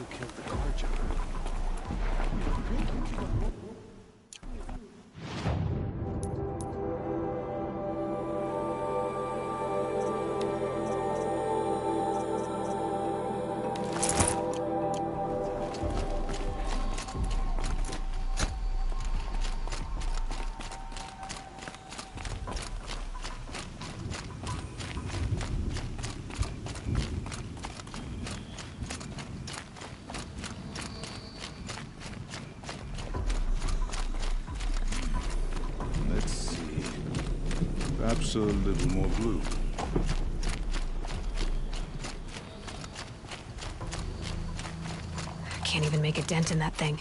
who killed the Karja. Perhaps a little more blue. I can't even make a dent in that thing.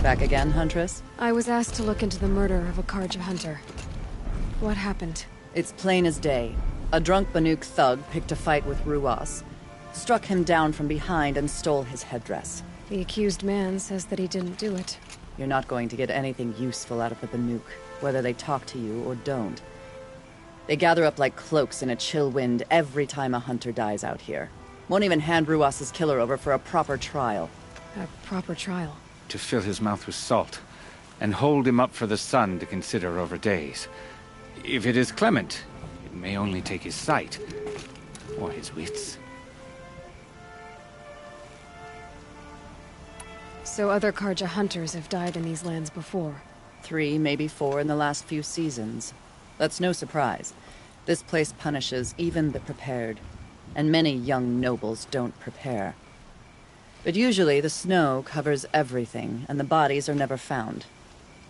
Back again, Huntress? I was asked to look into the murder of a Karja hunter. What happened? It's plain as day. A drunk Banuk thug picked a fight with Ruas, struck him down from behind and stole his headdress. The accused man says that he didn't do it. You're not going to get anything useful out of the Banuk, whether they talk to you or don't. They gather up like cloaks in a chill wind every time a hunter dies out here. Won't even hand Ruas's killer over for a proper trial. A proper trial? To fill his mouth with salt, and hold him up for the sun to consider over days. If it is clement, it may only take his sight, or his wits. So other Karja hunters have died in these lands before? 3, maybe 4 in the last few seasons. That's no surprise. This place punishes even the prepared, and many young nobles don't prepare. But usually the snow covers everything, and the bodies are never found.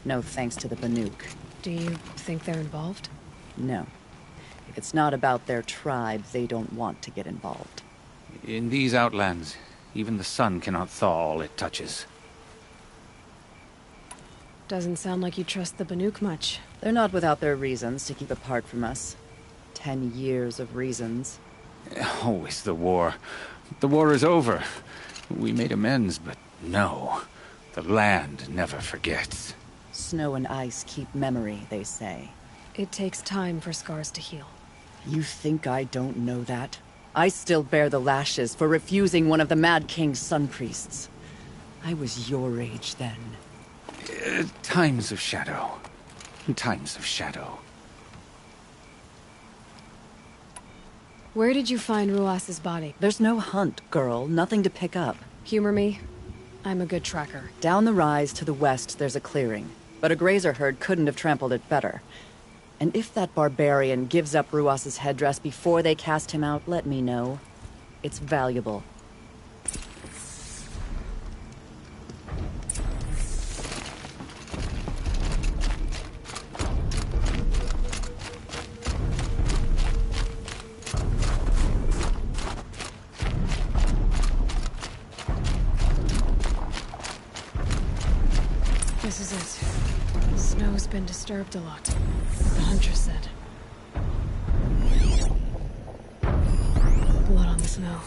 No thanks to the Banuk. Do you think they're involved? No. If it's not about their tribe, they don't want to get involved. In these outlands, even the sun cannot thaw all it touches. Doesn't sound like you trust the Banuk much. They're not without their reasons to keep apart from us. 10 years of reasons. Always the war. The war is over. We made amends, but no. The land never forgets. Snow and ice keep memory, they say. It takes time for scars to heal. You think I don't know that? I still bear the lashes for refusing one of the Mad King's sun priests. I was your age then. Times of shadow. Times of shadow. Where did you find Ruas's body? There's no hunt, girl. Nothing to pick up. Humor me. I'm a good tracker. Down the rise to the west, there's a clearing. But a grazer herd couldn't have trampled it better. And if that barbarian gives up Ruas's headdress before they cast him out, let me know. It's valuable. This is it. The snow's been disturbed a lot. The Huntress said. Blood on the snow.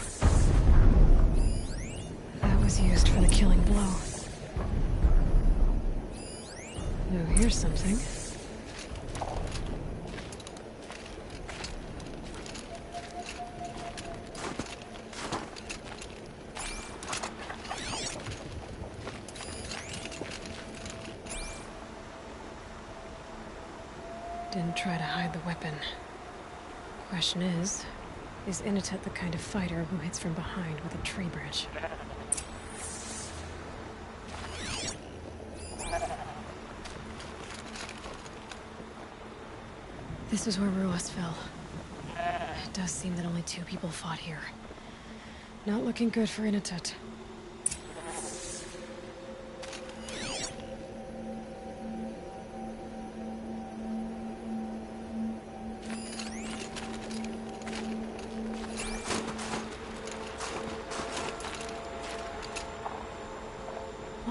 That was used for the killing blow. Now here's something. Didn't try to hide the weapon. Question is Innotet the kind of fighter who hits from behind with a tree branch? This is where Ruas fell. It does seem that only 2 people fought here. Not looking good for Innotet.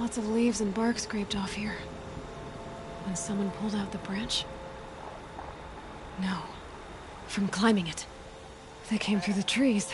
lots of leaves and bark scraped off here. When someone pulled out the branch? No. From climbing it. They came through the trees.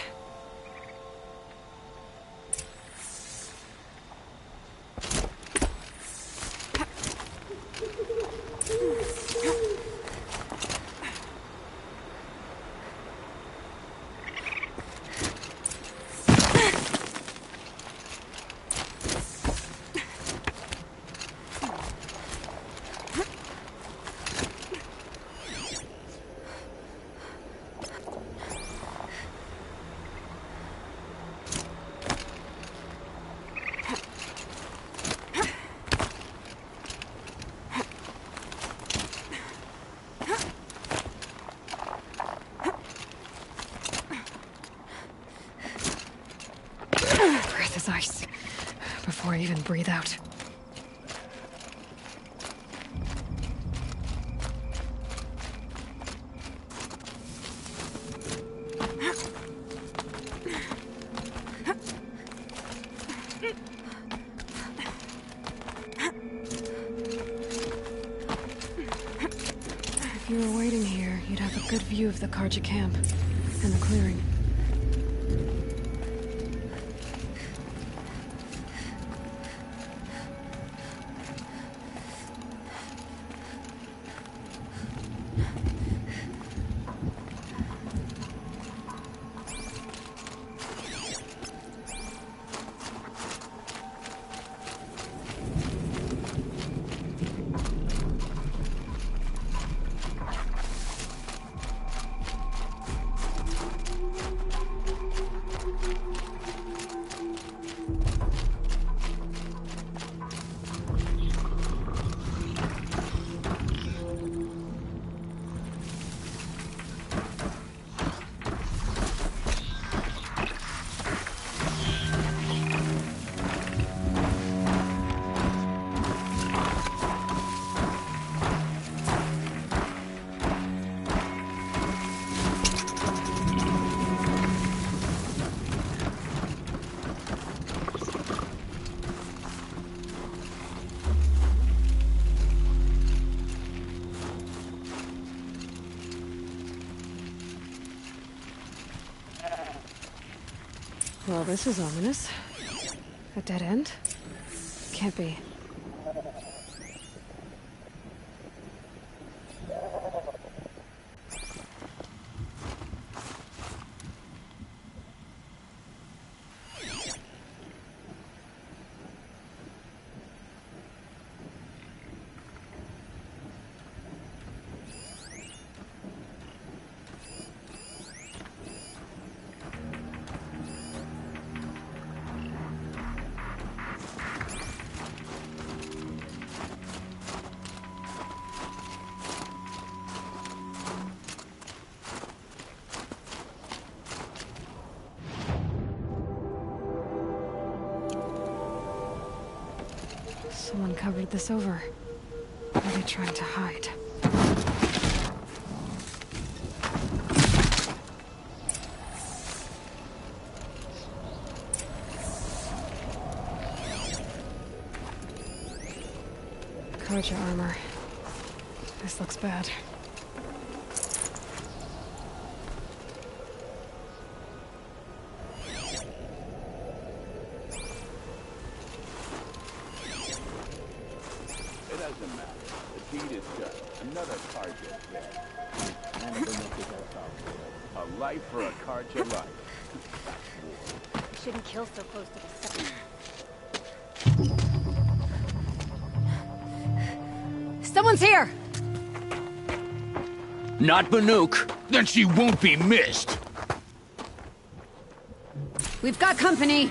Breath is ice. Before I even breathe out. If you were waiting here, you'd have a good view of the Karja camp and the clearing. Well, this is ominous. A dead end? Can't be. Someone covered this over. Are they trying to hide? Karja armor. This looks bad. It doesn't matter. The deed is done. Another Karja is dead. And the look is our a life for a Karja life. You shouldn't kill so close to the center. Someone's here! Not Banuk. Then she won't be missed. We've got company!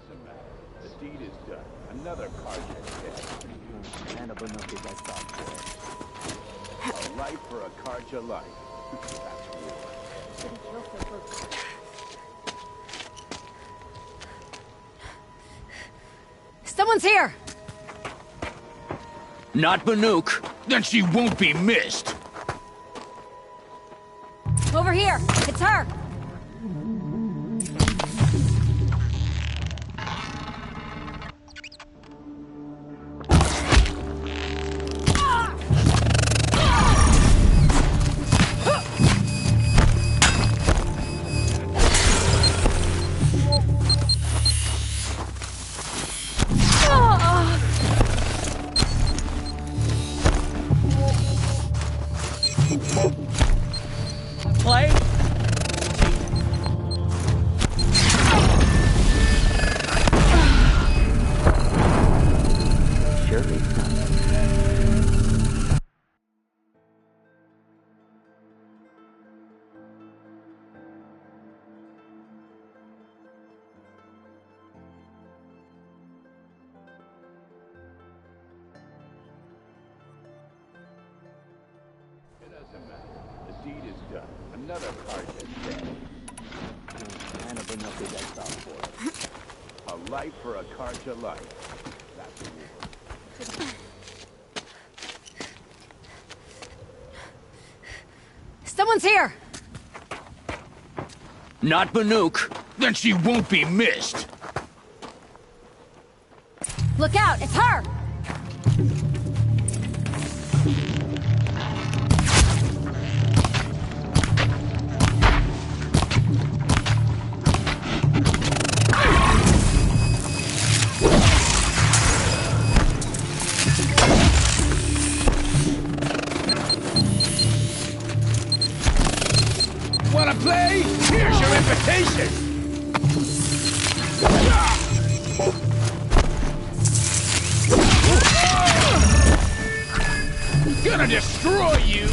doesn't matter. The deed is done. Another Karja is dead. And a Banuk is a life for a Karja life. That's war. Shouldn't kill so close to the Someone's here! Not Banuk. Then she won't be missed. Over here! It's her! Play? Surely it doesn't matter. The deed is done. Another Karja is dead. And a Banuk is exiled for it. A life for a Karja life. That's war. Someone's here! Not Banuk. Then she won't be missed. Look out! It's her! Wanna play? Here's your invitation! Gonna destroy you!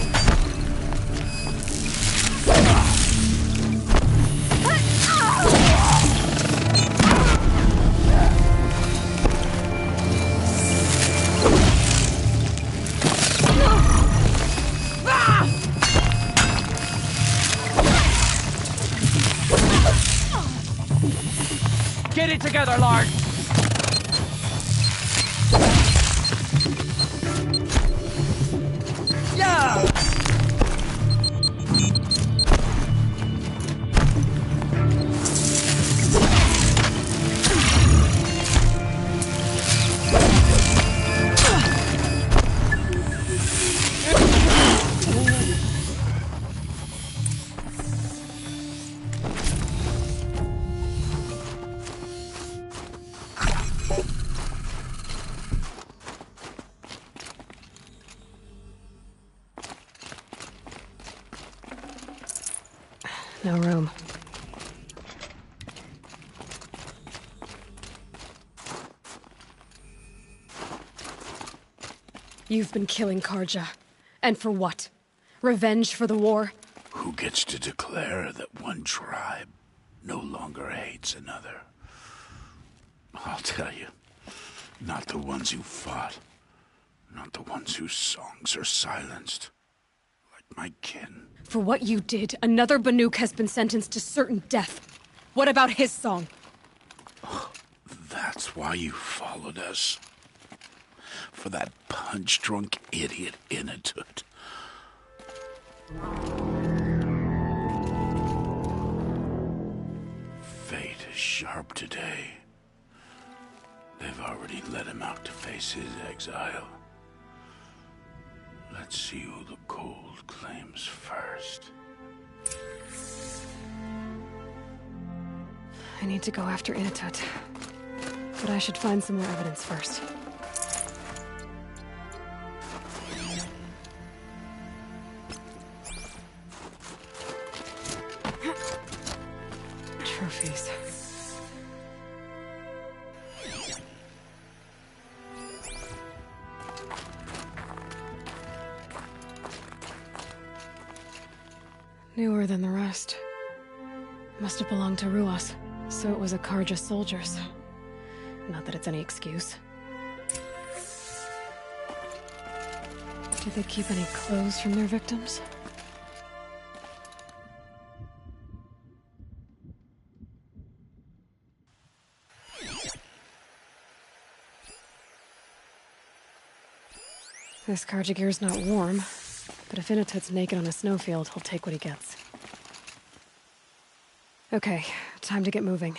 Get it together, Lard! Yeah! No room. You've been killing Karja. And for what? Revenge for the war? Who gets to declare that one tribe no longer hates another? I'll tell you, not the ones who fought, not the ones whose songs are silenced, like my kin. For what you did, another Banuk has been sentenced to certain death. What about his song? That's why you followed us. For that punch-drunk idiot Inatut. Fate is sharp today. They've already let him out to face his exile. Let's see who the cold claims first. I need to go after Inatut. But I should find some more evidence first. Trophies. Newer than the rest. Must have belonged to Ruas, so it was a Karja soldier's. Not that it's any excuse. Did they keep any clothes from their victims? This Carjagir's not warm, but if Inatut's naked on a snowfield, he'll take what he gets. Okay, time to get moving.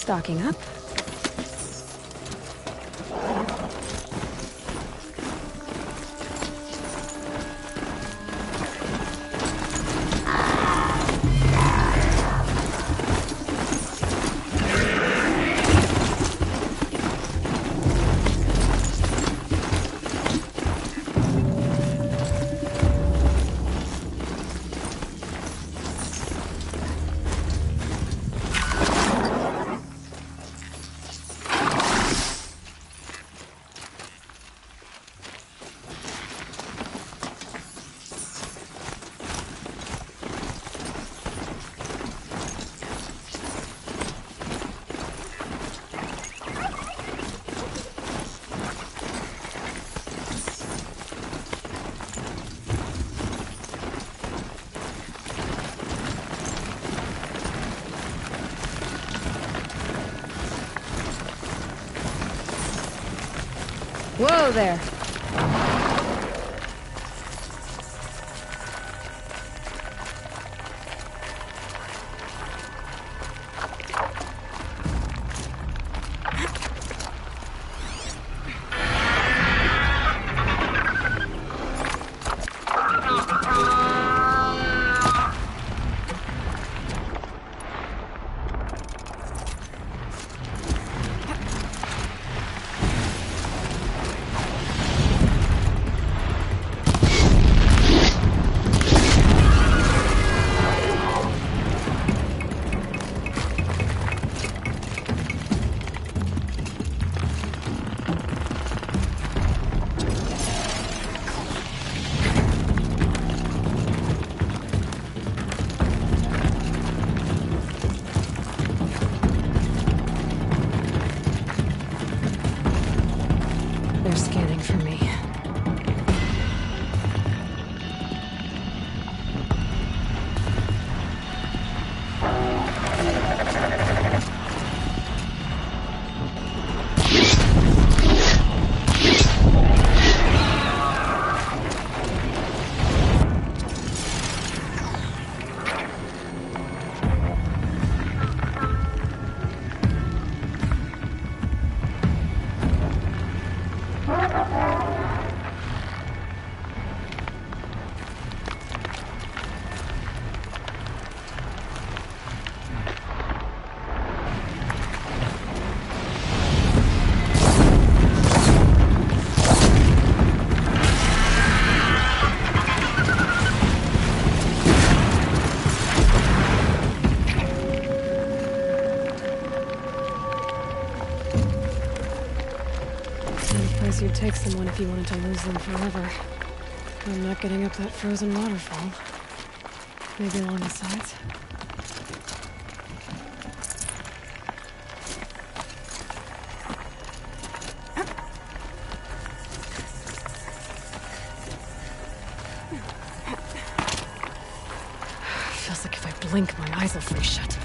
Stocking up. Whoa there! They're scanning for me. You'd take someone if you wanted to lose them forever. I'm not getting up that frozen waterfall. Maybe along the sides? Feels like if I blink, my eyes will freeze shut.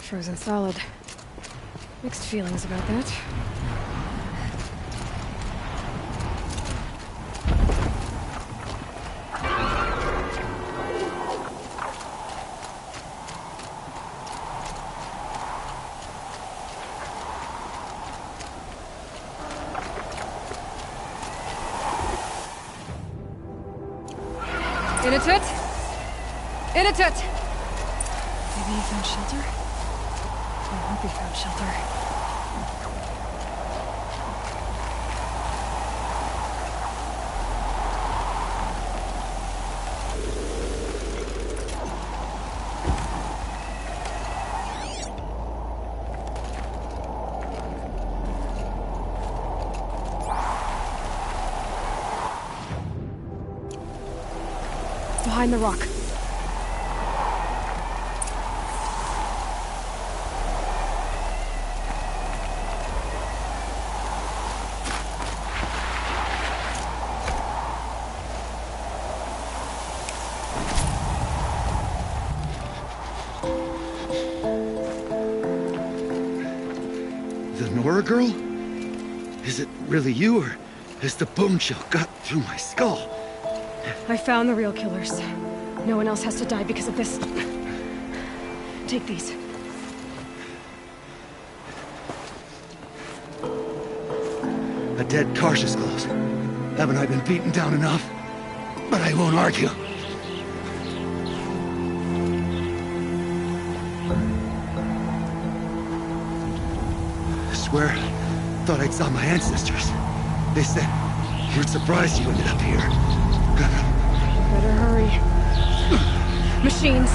Frozen solid. Mixed feelings about that. Inatut! Inatut! Maybe he found shelter? I hope he found shelter. Behind the rock. The Nora girl? Is it really you, or has the bone shell got through my skull? I found the real killers. No one else has to die because of this. Take these. A dead Karsh's close. Haven't I been beaten down enough? But I won't argue. I swear, thought I saw my ancestors. They said, we're surprised you ended up here. Better hurry. Machines.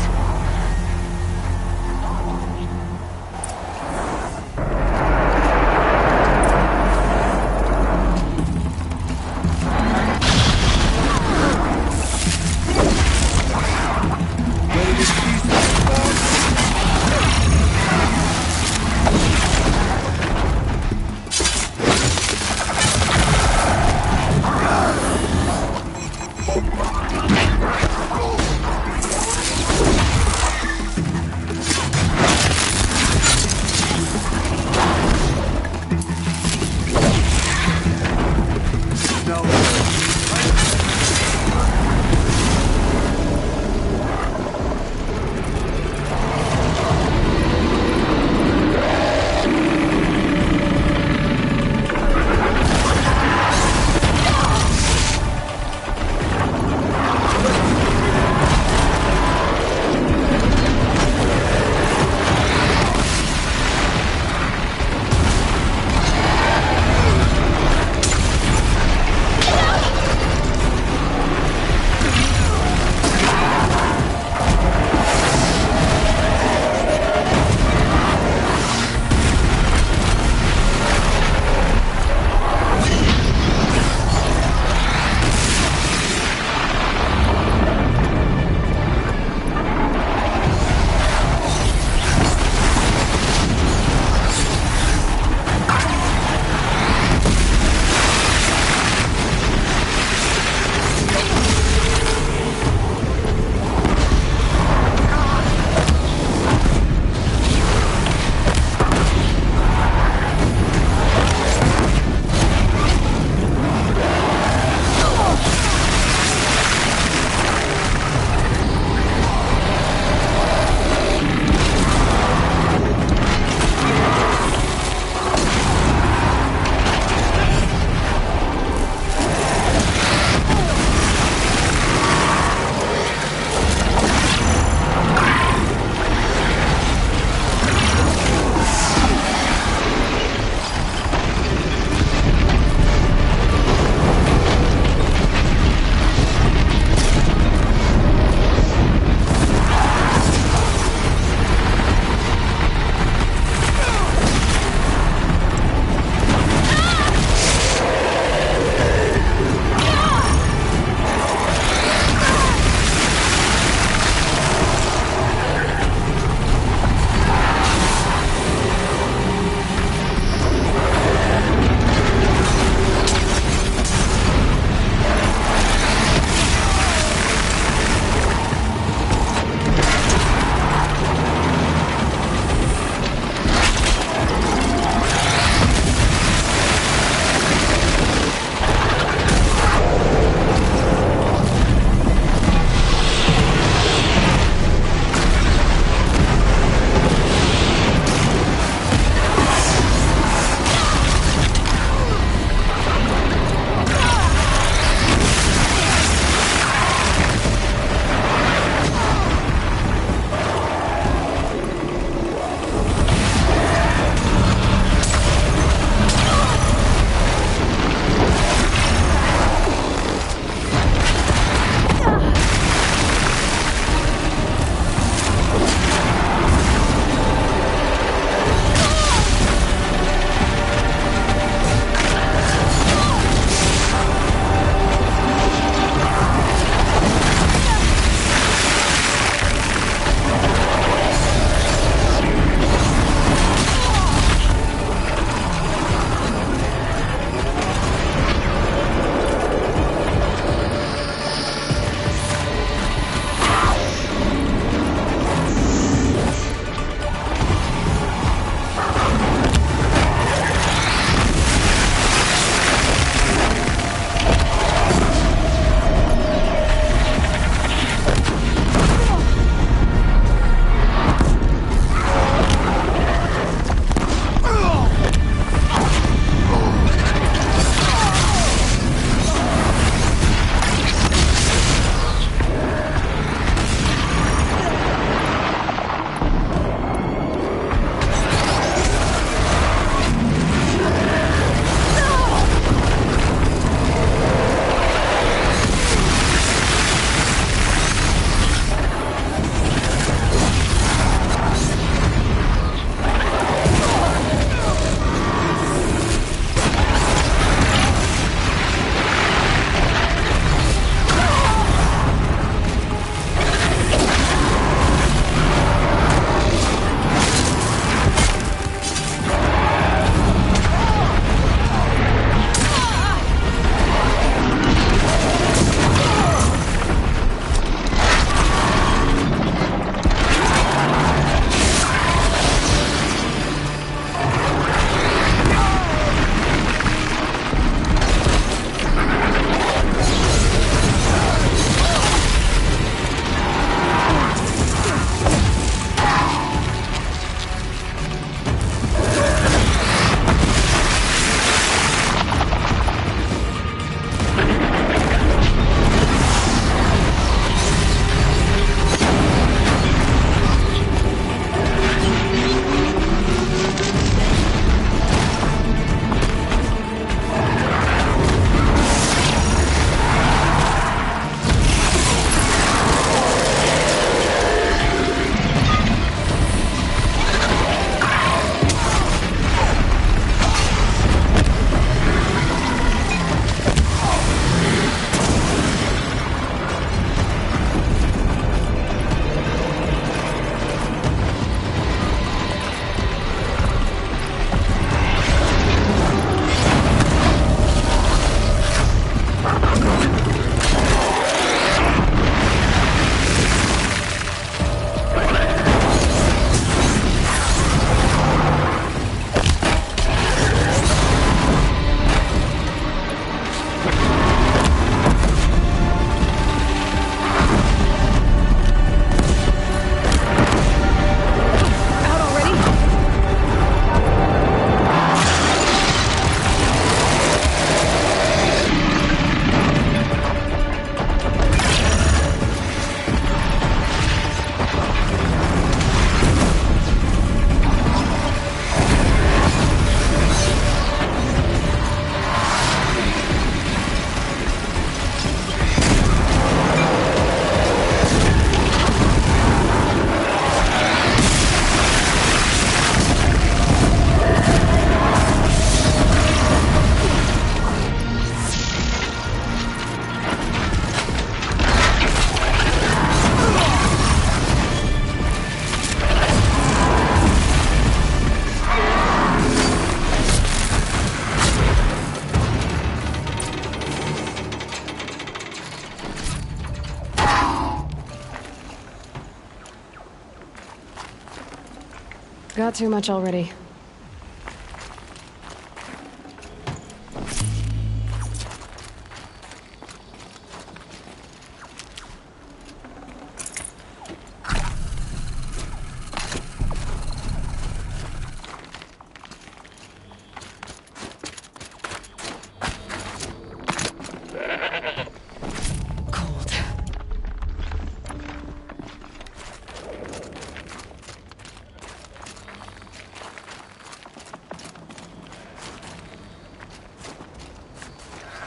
Got too much already.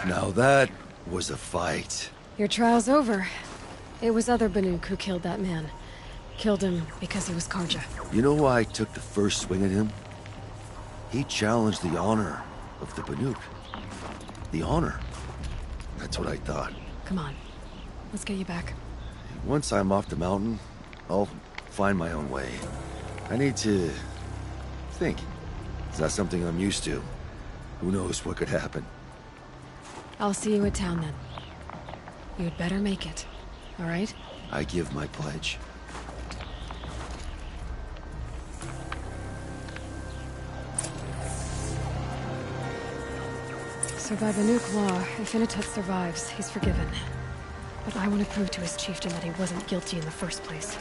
Now that was a fight. Your trial's over. It was other Banuk who killed that man. Killed him because he was Karja. You know why I took the first swing at him? He challenged the honor of the Banuk. The honor. That's what I thought. Come on. Let's get you back. Once I'm off the mountain, I'll find my own way. I need to think. It's not something I'm used to. Who knows what could happen? I'll see you at town then. You'd better make it. All right? I give my pledge. So by Banuk law, if Inatut survives, he's forgiven. But I want to prove to his chieftain that he wasn't guilty in the first place.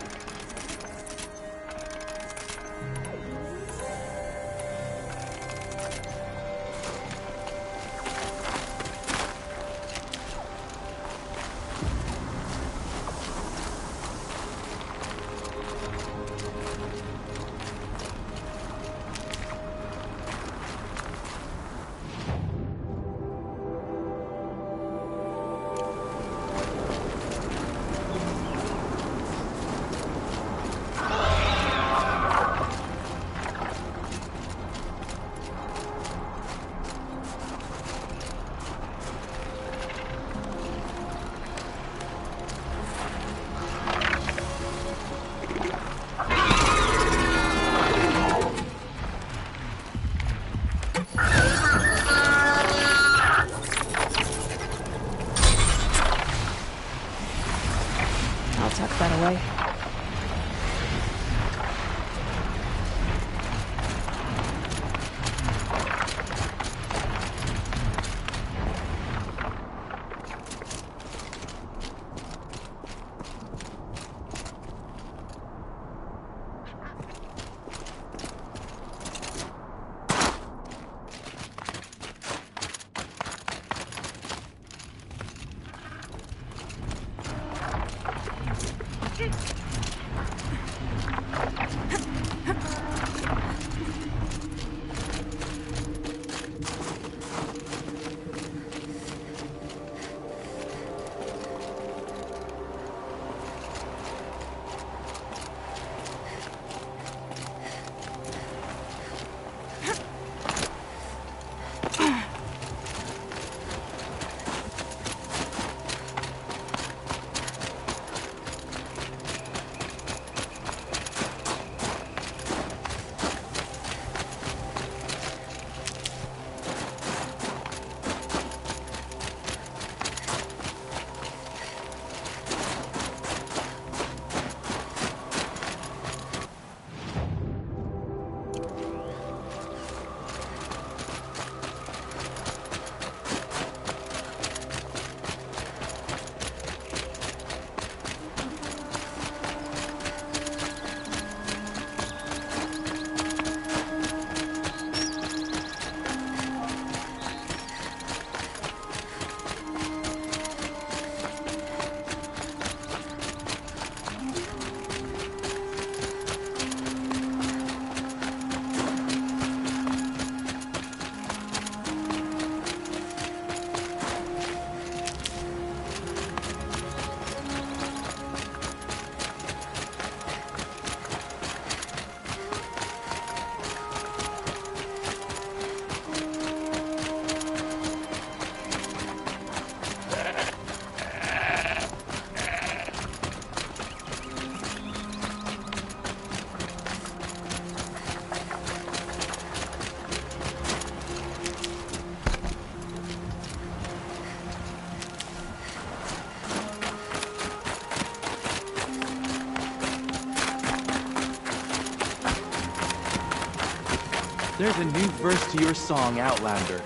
There's a new verse to your song, Outlander,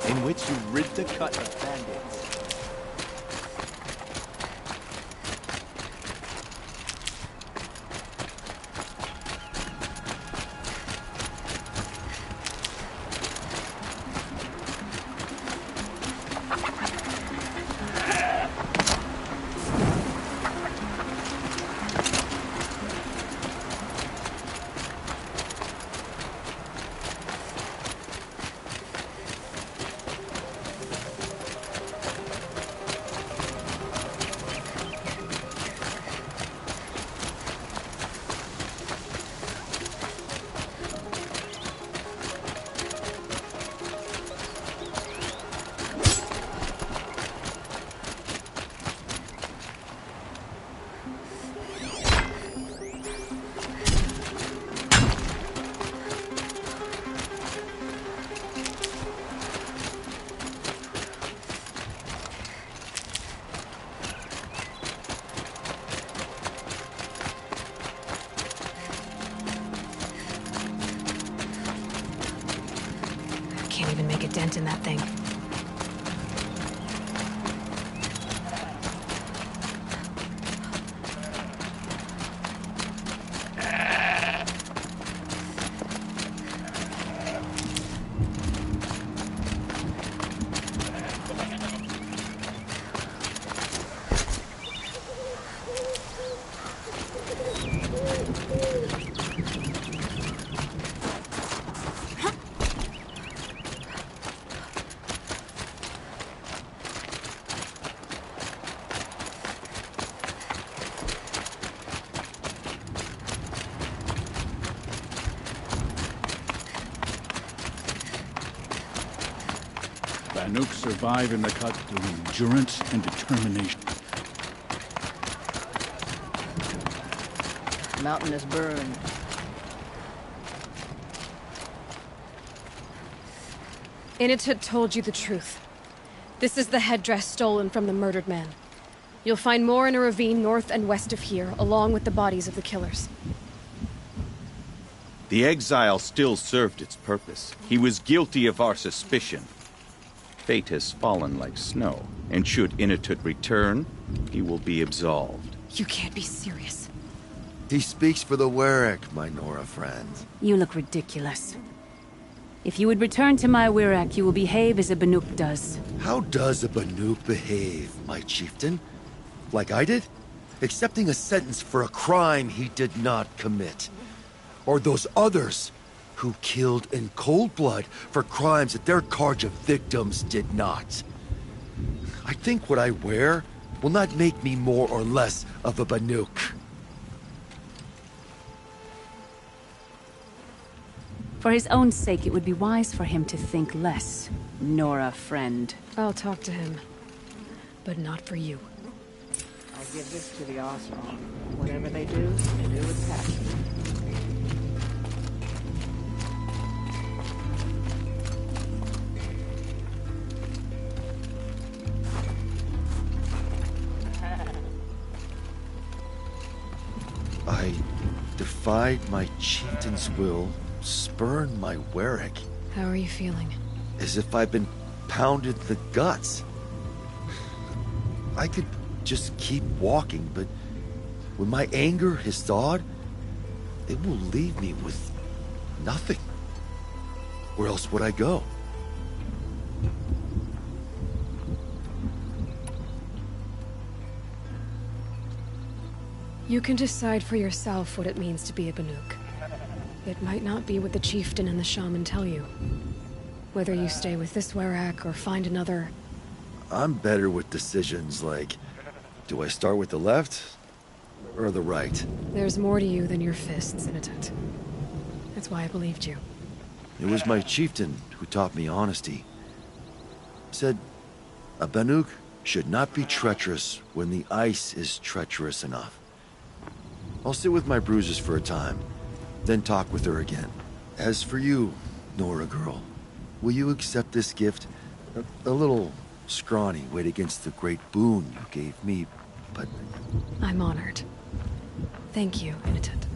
in which you rid the cut of bandits. Can't even make a dent in that thing. Banuk survive in the cut through endurance and determination. Mountain is burned. Initut told you the truth. This is the headdress stolen from the murdered man. You'll find more in a ravine north and west of here, along with the bodies of the killers. The exile still served its purpose. He was guilty of our suspicion. Fate has fallen like snow, and should Initut return, he will be absolved. You can't be serious. He speaks for the Werak, my Nora friend. You look ridiculous. If you would return to my Werak, you will behave as a Banuk does. How does a Banuk behave, my chieftain? Like I did? Accepting a sentence for a crime he did not commit. Or those others who killed in cold blood for crimes that their charge of victims did not. I think what I wear will not make me more or less of a Banuk. For his own sake, it would be wise for him to think less. Nora, friend. I'll talk to him. But not for you. I'll give this to the Osram. Whatever they do with passion. I defied my chieftain's will, spurned my Werak. How are you feeling? As if I've been pounded in the guts. I could just keep walking, but when my anger has thawed, it will leave me with nothing. Where else would I go? You can decide for yourself what it means to be a Banuk. It might not be what the chieftain and the shaman tell you. Whether you stay with this Werak or find another... I'm better with decisions like, do I start with the left or the right? There's more to you than your fists, Initut. That's why I believed you. It was my chieftain who taught me honesty. Said, a Banuk should not be treacherous when the ice is treacherous enough. I'll sit with my bruises for a time, then talk with her again. As for you, Nora girl, will you accept this gift? A little scrawny weighed against the great boon you gave me, but... I'm honored. Thank you, Initut.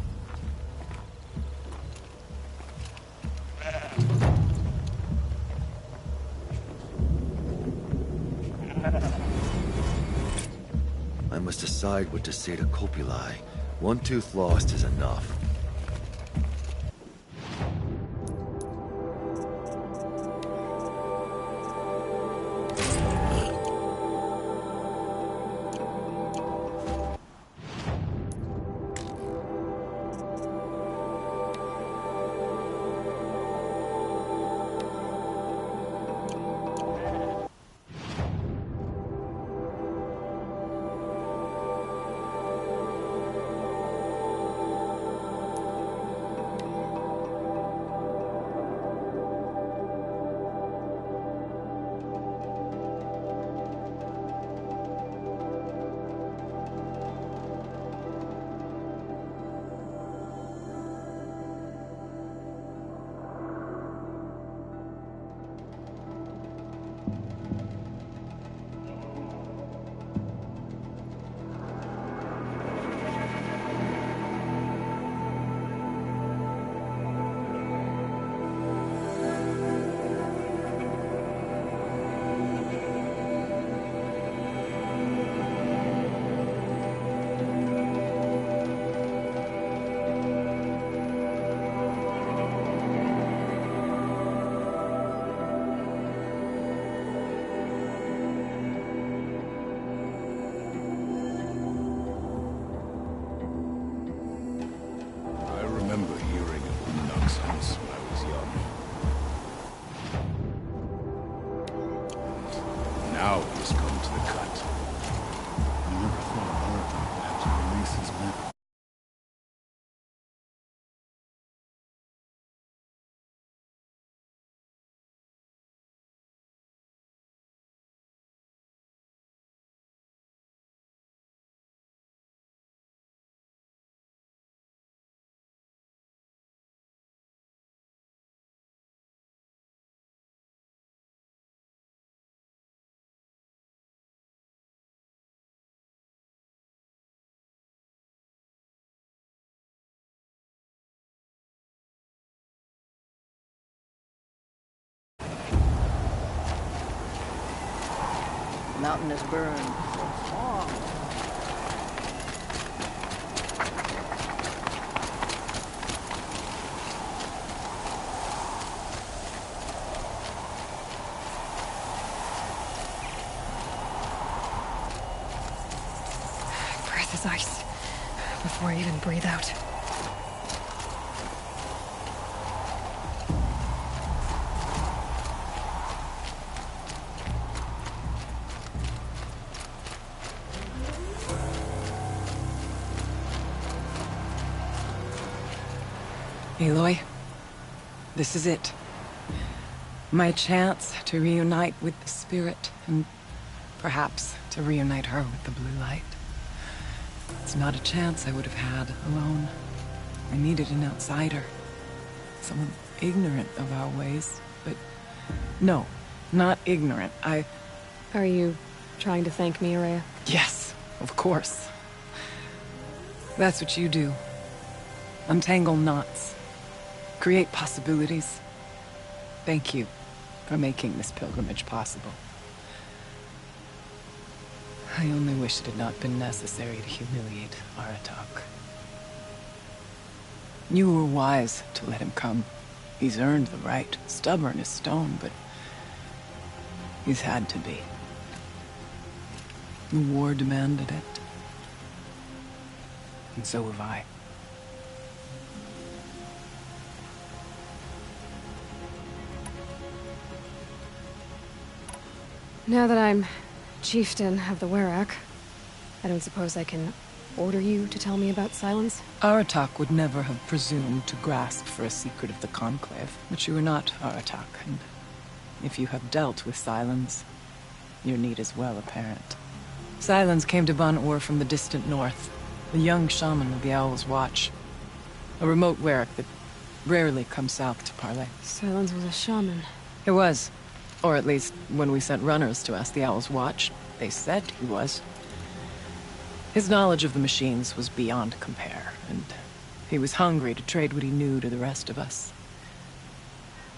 decide what to say to Copuli. One tooth lost is enough. Now he's come to the cut. I never thought Aratak would have to release his men. The mountain is burned. Breath is ice before I even breathe out. Aloy, this is it. My chance to reunite with the spirit, and perhaps to reunite her with the blue light. It's not a chance I would have had alone. I needed an outsider. Someone ignorant of our ways, but no, not ignorant. Are you trying to thank me, Ourea? Yes, of course. That's what you do. Untangle knots. Create possibilities. Thank you for making this pilgrimage possible. I only wish it had not been necessary to humiliate Aratak. You were wise to let him come. He's earned the right. Stubborn as stone, but he's had to be. The war demanded it. And so have I. Now that I'm chieftain of the Werak, I don't suppose I can order you to tell me about Silence? Aratak would never have presumed to grasp for a secret of the Conclave, but you are not Aratak, and if you have dealt with Silence, your need is well apparent. Silence came to Ban-Ur from the distant north, a young shaman of the Owl's Watch, a remote Werak that rarely comes south to parley. Silence was a shaman. It was. Or at least, when we sent runners to ask the Owl's Watch, they said he was. His knowledge of the machines was beyond compare, and he was hungry to trade what he knew to the rest of us.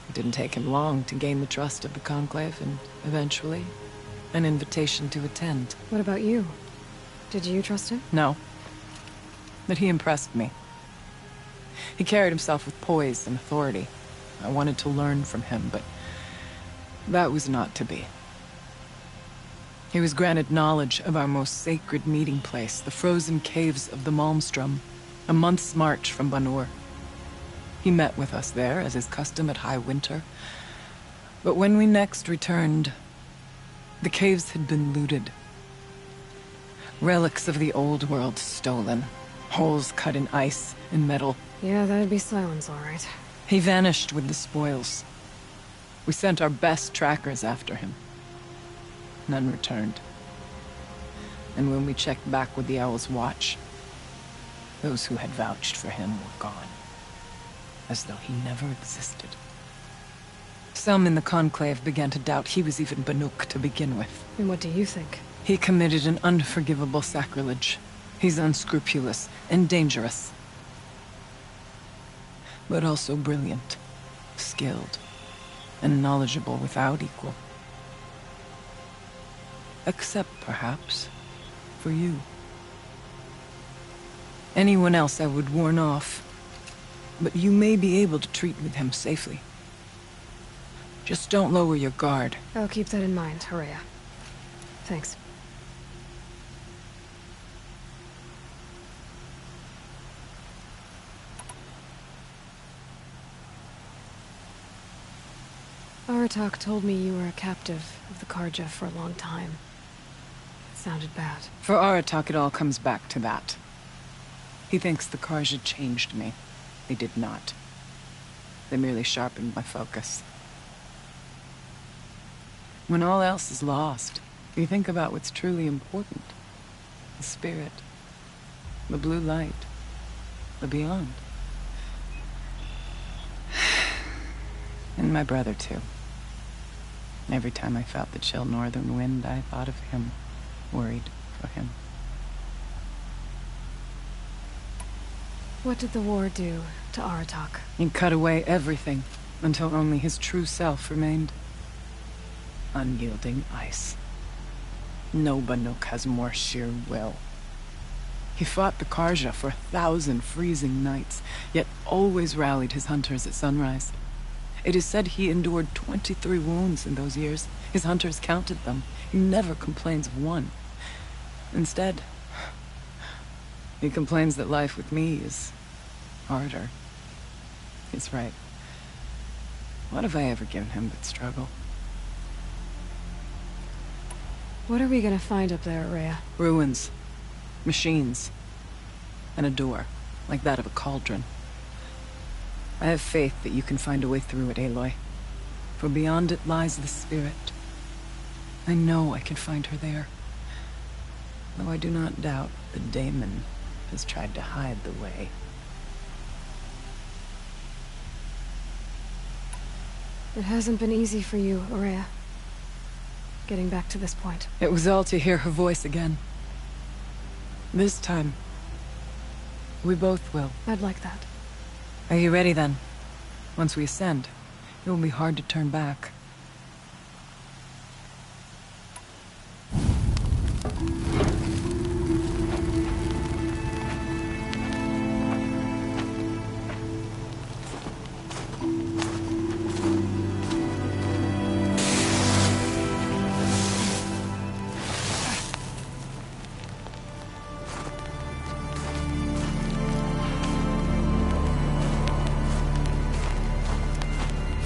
It didn't take him long to gain the trust of the Conclave, and eventually, an invitation to attend. What about you? Did you trust him? No. But he impressed me. He carried himself with poise and authority. I wanted to learn from him, but that was not to be. He was granted knowledge of our most sacred meeting place, the frozen caves of the Malmstrom, a month's march from Banur. He met with us there, as is custom at High Winter. But when we next returned, the caves had been looted. Relics of the old world stolen. Holes cut in ice and metal. Yeah, that'd be Silence, all right. He vanished with the spoils. We sent our best trackers after him. None returned. And when we checked back with the Owl's Watch, those who had vouched for him were gone. As though he never existed. Some in the Conclave began to doubt he was even Banuk to begin with. And what do you think? He committed an unforgivable sacrilege. He's unscrupulous and dangerous. But also brilliant, skilled, and knowledgeable without equal. Except, perhaps, for you. Anyone else I would warn off, but you may be able to treat with him safely. Just don't lower your guard. I'll keep that in mind, Horea. Thanks. Aratak told me you were a captive of the Carja for a long time. It sounded bad. For Aratak, it all comes back to that. He thinks the Carja changed me. They did not. They merely sharpened my focus. When all else is lost, you think about what's truly important. The spirit. The blue light. The beyond. And my brother, too. Every time I felt the chill northern wind, I thought of him. Worried for him. What did the war do to Aratak? It cut away everything, until only his true self remained. Unyielding ice. No Banuk has more sheer will. He fought the Carja for 1,000 freezing nights, yet always rallied his hunters at sunrise. It is said he endured 23 wounds in those years. His hunters counted them. He never complains of one. Instead, he complains that life with me is harder. He's right. What have I ever given him but struggle? What are we gonna find up there, Rhea? Ruins. Machines. And a door, like that of a cauldron. I have faith that you can find a way through it, Aloy. For beyond it lies the spirit. I know I can find her there. Though I do not doubt the daemon has tried to hide the way. It hasn't been easy for you, Aurea. Getting back to this point. It was all to hear her voice again. This time, we both will. I'd like that. Are you ready then? Once we ascend, it will be hard to turn back.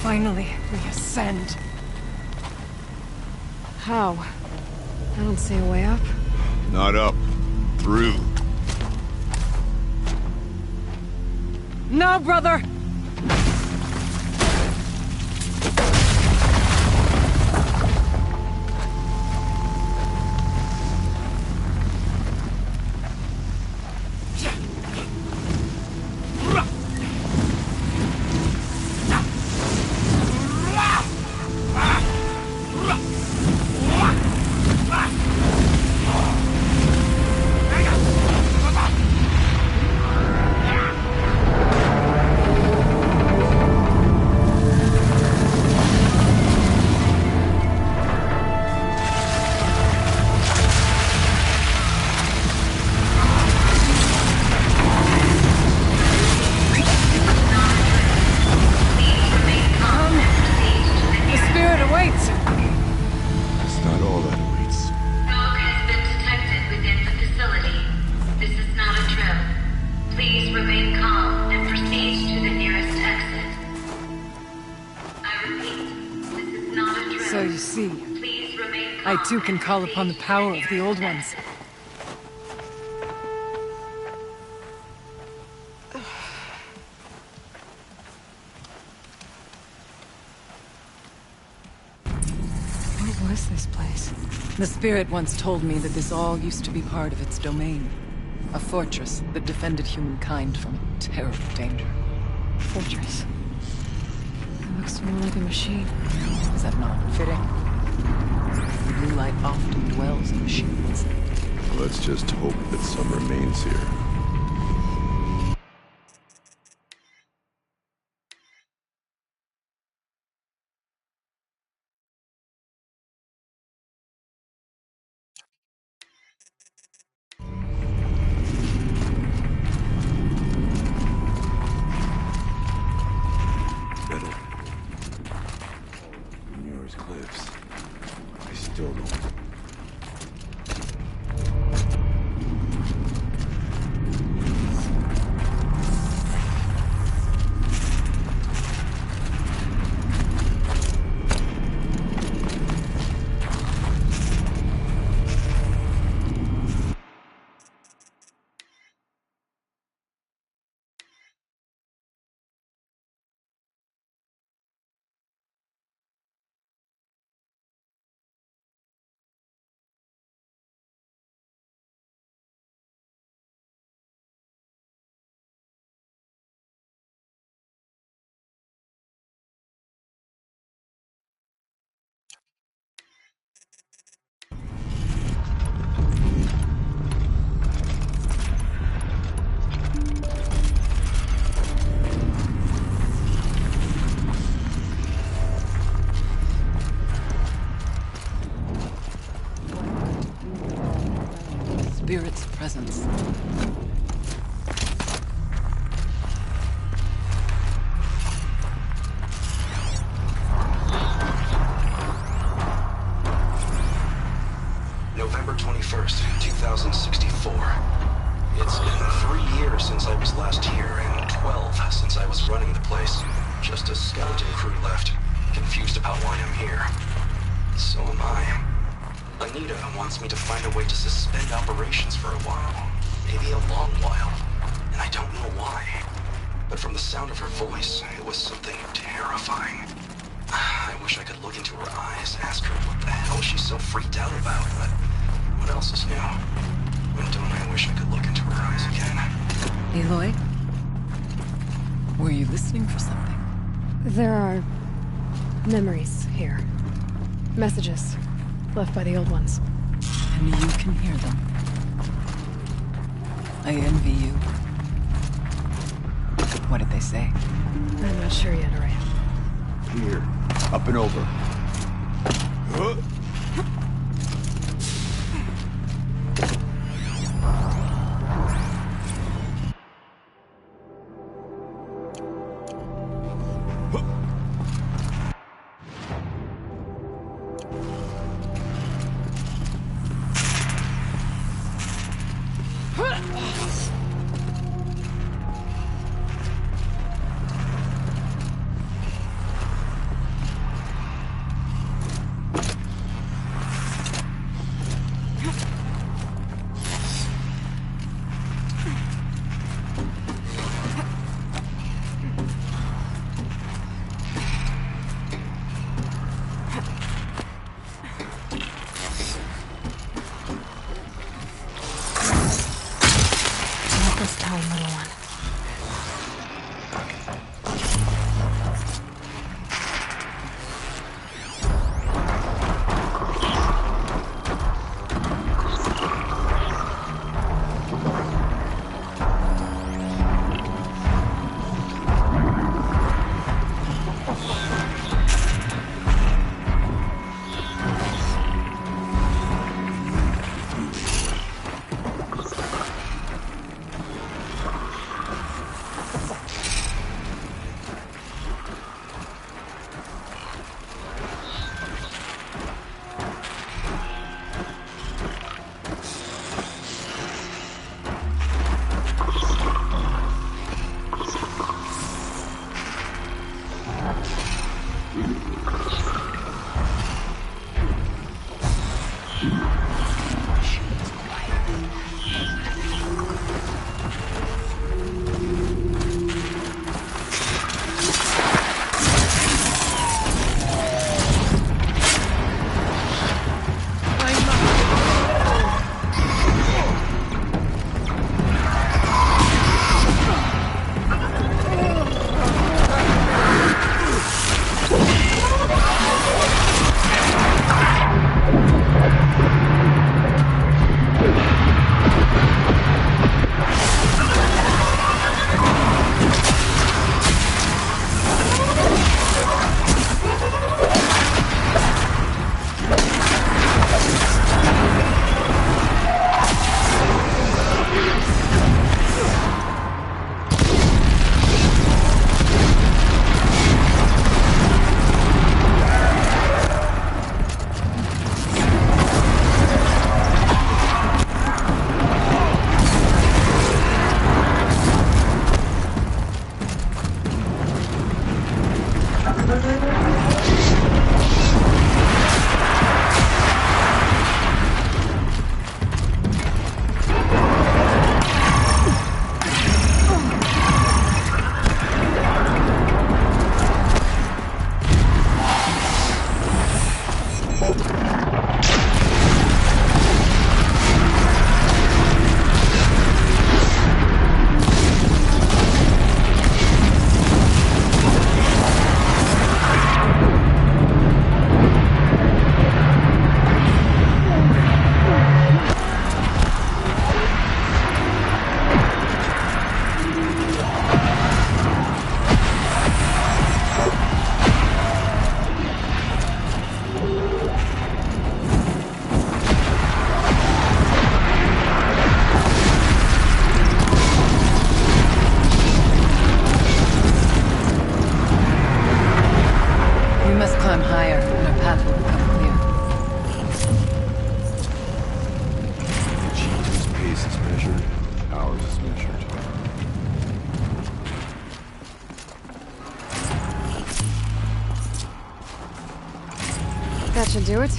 Finally, we ascend. How? I don't see a way up. Not up. Through. No, brother! So you see, I too can call upon the power of the Old Ones. What was this place? The Spirit once told me that this all used to be part of its domain. A fortress that defended humankind from a terrible danger. Fortress. It looks more like a machine. Is that not fitting? The blue light often dwells in machines. Let's just hope that some remains here. Nearest cliffs. I still don't. Spirit's presence. November 21st, 2064. It's been 3 years since I was last here, and 12 since I was running the place. Just a skeleton crew left, confused about why I'm here. So am I. Anita wants me to find a way to suspend operations for a while. Maybe a long while. And I don't know why. But from the sound of her voice, it was something terrifying. I wish I could look into her eyes, ask her what the hell she's so freaked out about, but what else is new? When don't I wish I could look into her eyes again? Aloy? Were you listening for something? There are memories here. Messages left by the Old Ones. And you can hear them. I envy you. What did they say? I'm not sure yet, Araya. Here. Up and over. That should do it.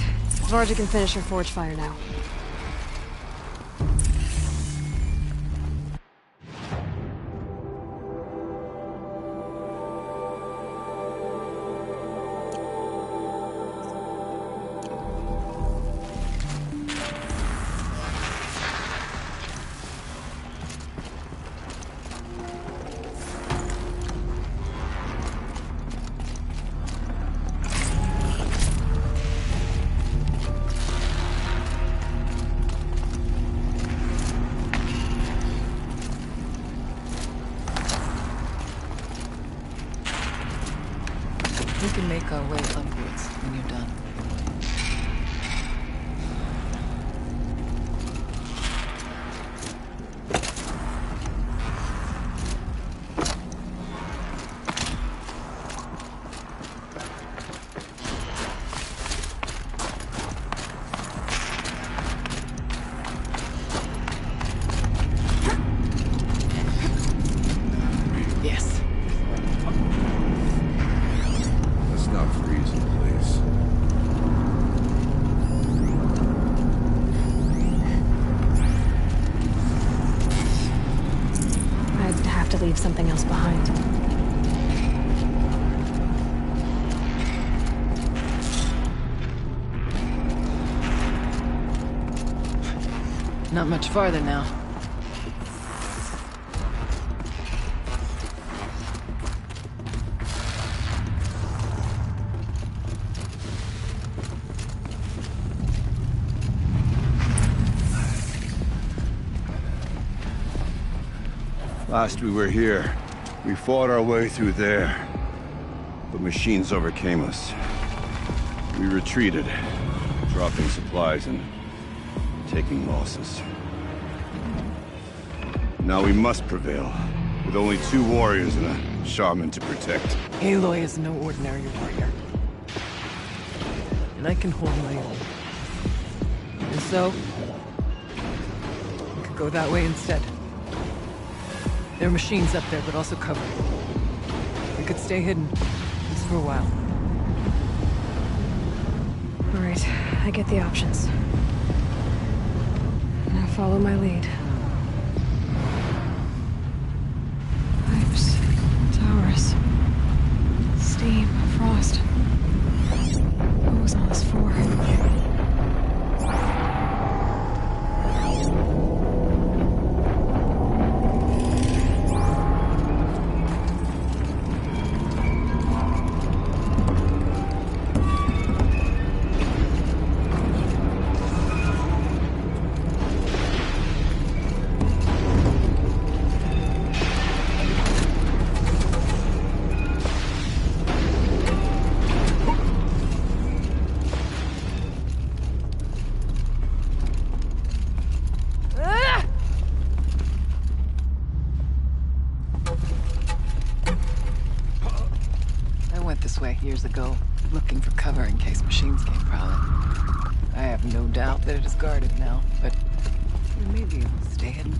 Varga can finish her forge fire now. We can make our way upwards when you're done. Yes. Not freezing, please. I'd have to leave something else behind. Not much farther now. Last we were here, we fought our way through there. But machines overcame us. We retreated, dropping supplies and taking losses. Now we must prevail, with only 2 warriors and a shaman to protect. Aloy is no ordinary warrior. And I can hold my own. And so, we could go that way instead. There are machines up there, but also cover. We could stay hidden, just for a while. All right, I get the options. Now follow my lead. Pipes, towers, steam, frost. What was all this for? Years ago, looking for cover in case machines came prowling. I have no doubt that it is guarded now, but we may be able to stay hidden.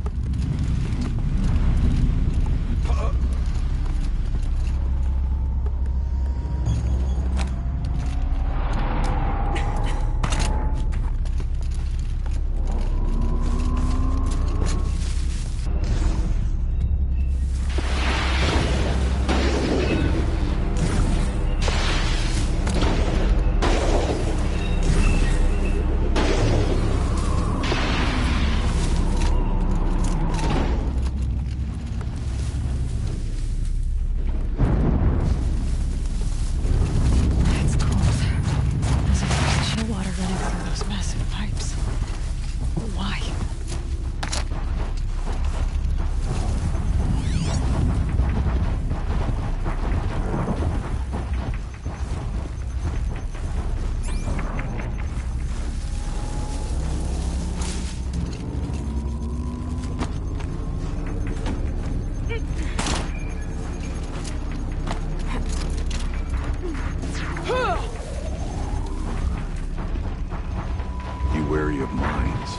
of mines.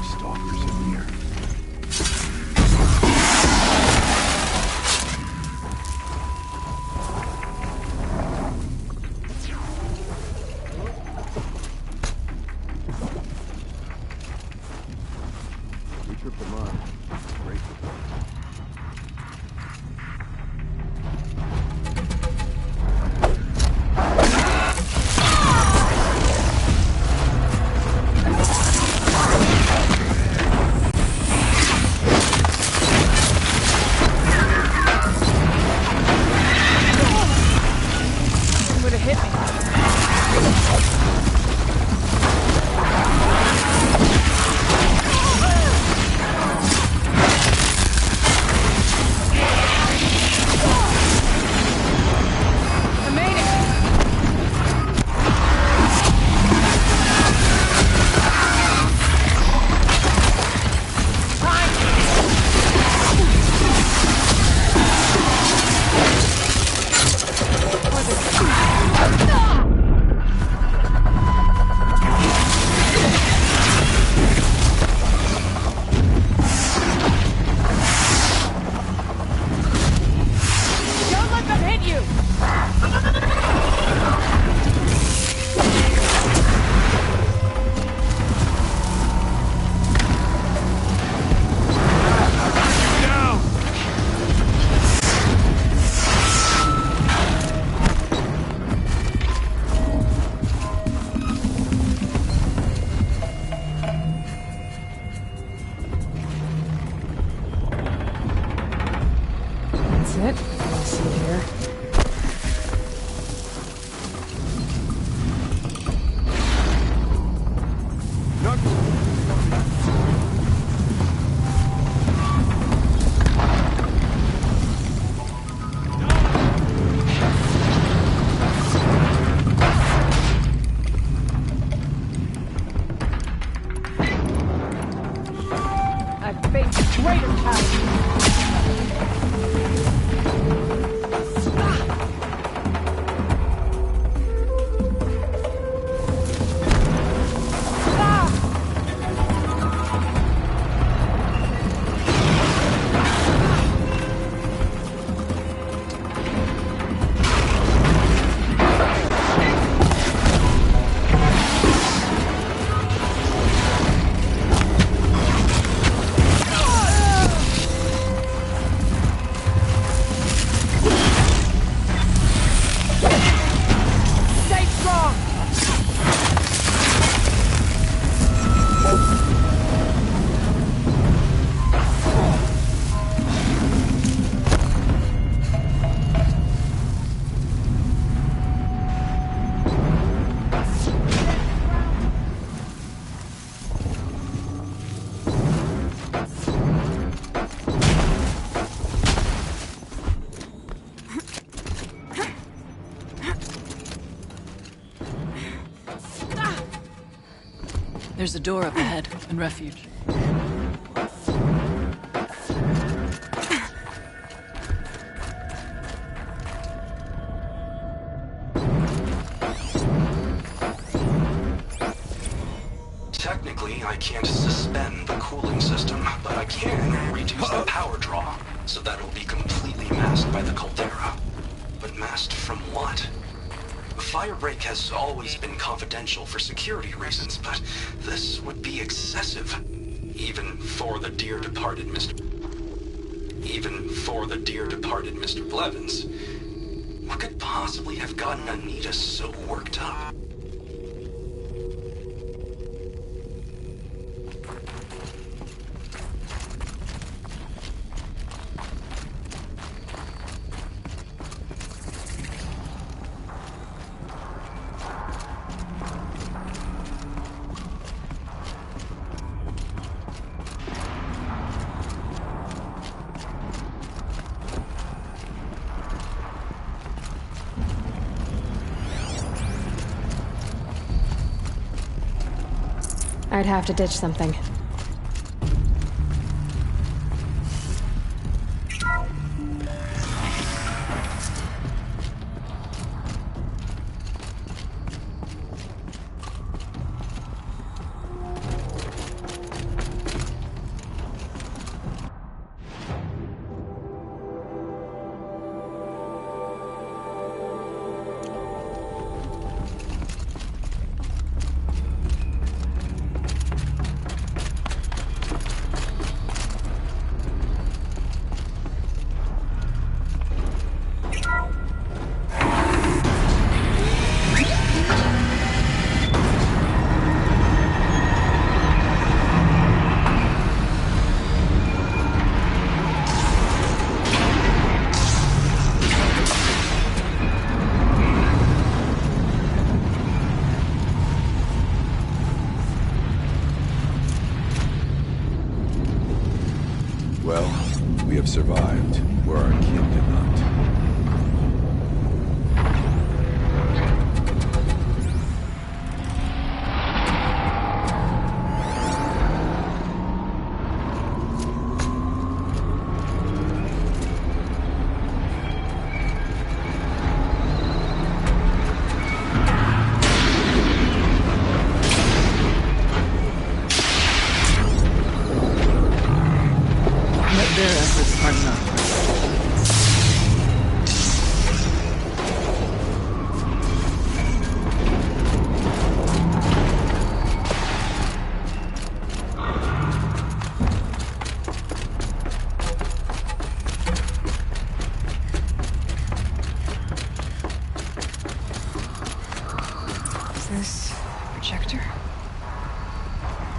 Stalkers in here. We tripped them up. Great. Would have hit me. I made it. Don't let them hit you! That's it. Let's see here. I face greater challenge. Stay strong! There's a door up ahead and refuge. Technically, I can't suspend the cooling system, but I can reduce the power draw, so that it'll be completely masked by the caldera. But masked from what? Firebreak has always been confidential for security reasons, but this would be excessive. Even for the dear departed Mr. Blevins. What could possibly have gotten Anita so worked up? I'd have to ditch something. have survived where our kin did not.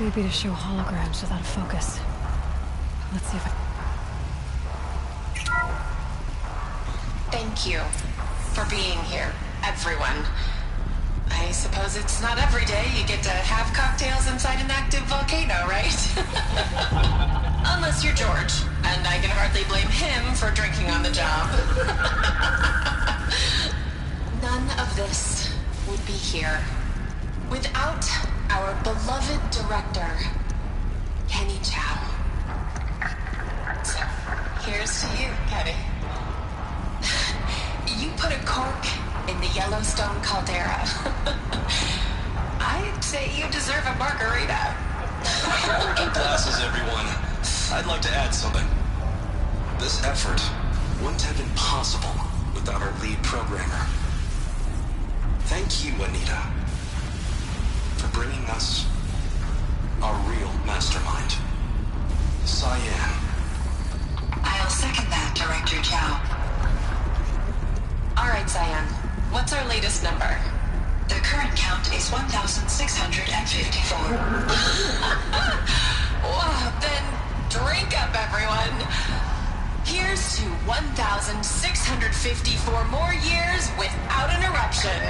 Maybe to show holograms without a focus. Let's see if I... Thank you for being here, everyone. I suppose it's not every day you get to have cocktails inside an active volcano, right? Unless you're George, and I can hardly blame him for drinking on the job. None of this would be here without our beloved director, Kenny Chow. So, here's to you, Kenny. You put a cork in the Yellowstone caldera. I'd say you deserve a margarita. Hold your glasses, everyone. I'd like to add something. This effort wouldn't have been possible without our lead programmer. Thank you, Anita, for bringing us our real mastermind, Cyan. I'll second that, Director Chow. All right, Cyan. What's our latest number? The current count is 1,654. Well, then drink up, everyone. Here's to 1,654 more years without an eruption.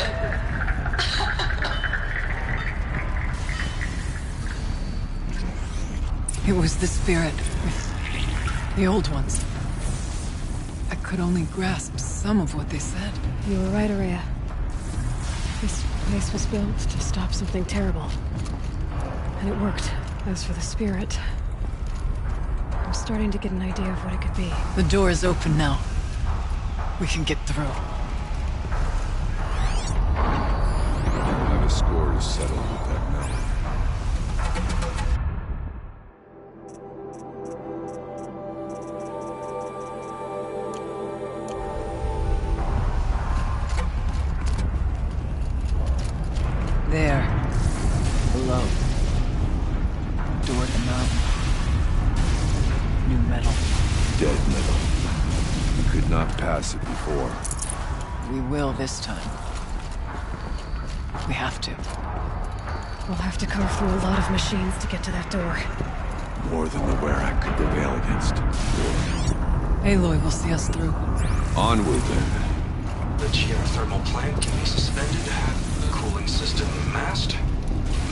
It was the spirit with the old ones. I could only grasp some of what they said. You were right, Araya. This place was built to stop something terrible. And it worked. As for the spirit, I'm starting to get an idea of what it could be. The door is open now. We can get through. I have a score to settle with that man. There. Below. Door to mountain. New metal. Dead metal. We could not pass it before. We will this time. We have to. We'll have to carve through a lot of machines to get to that door. More than the Werak could prevail against. Aloy will see us through. Onward, then. The geothermal plant can be suspended. Cooling system masked.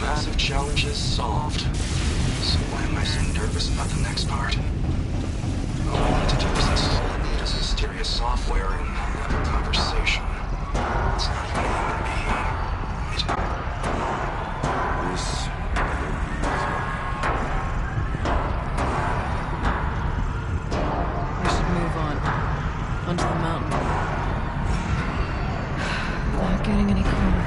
Massive challenges solved. So why am I so nervous about the next part? All I need to do is install Anita's mysterious software and have a conversation. It's not even a human being. This... We should move on. Onto the mountain. Not getting any cooler.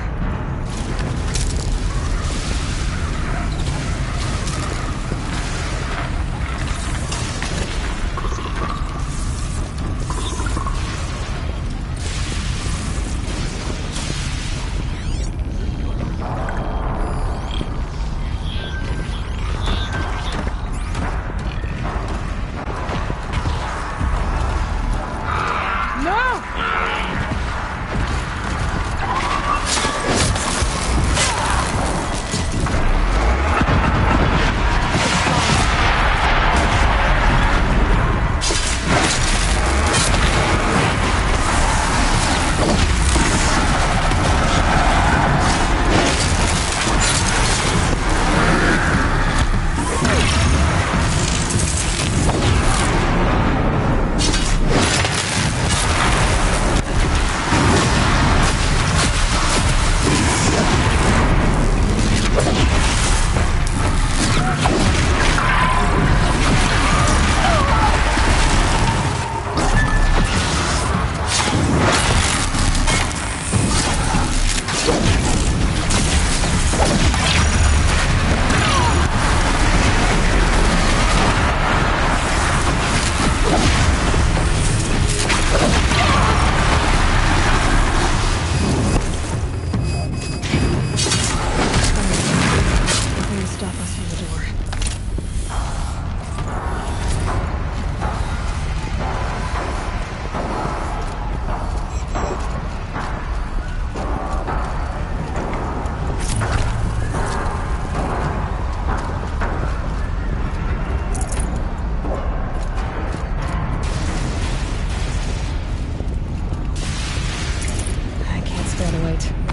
No! rather wait.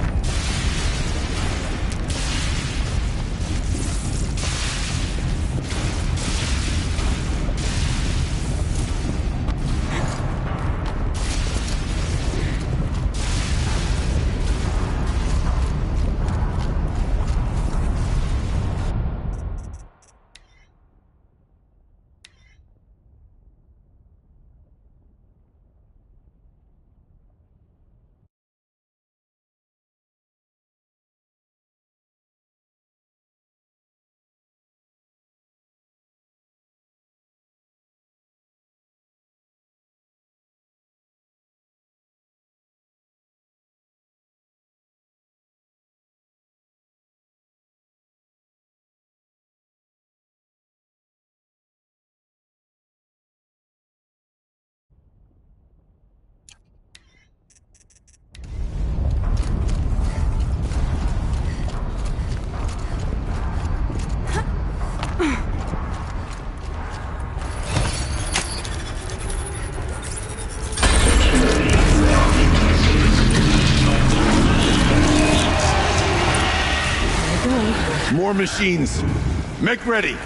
More machines. Make ready.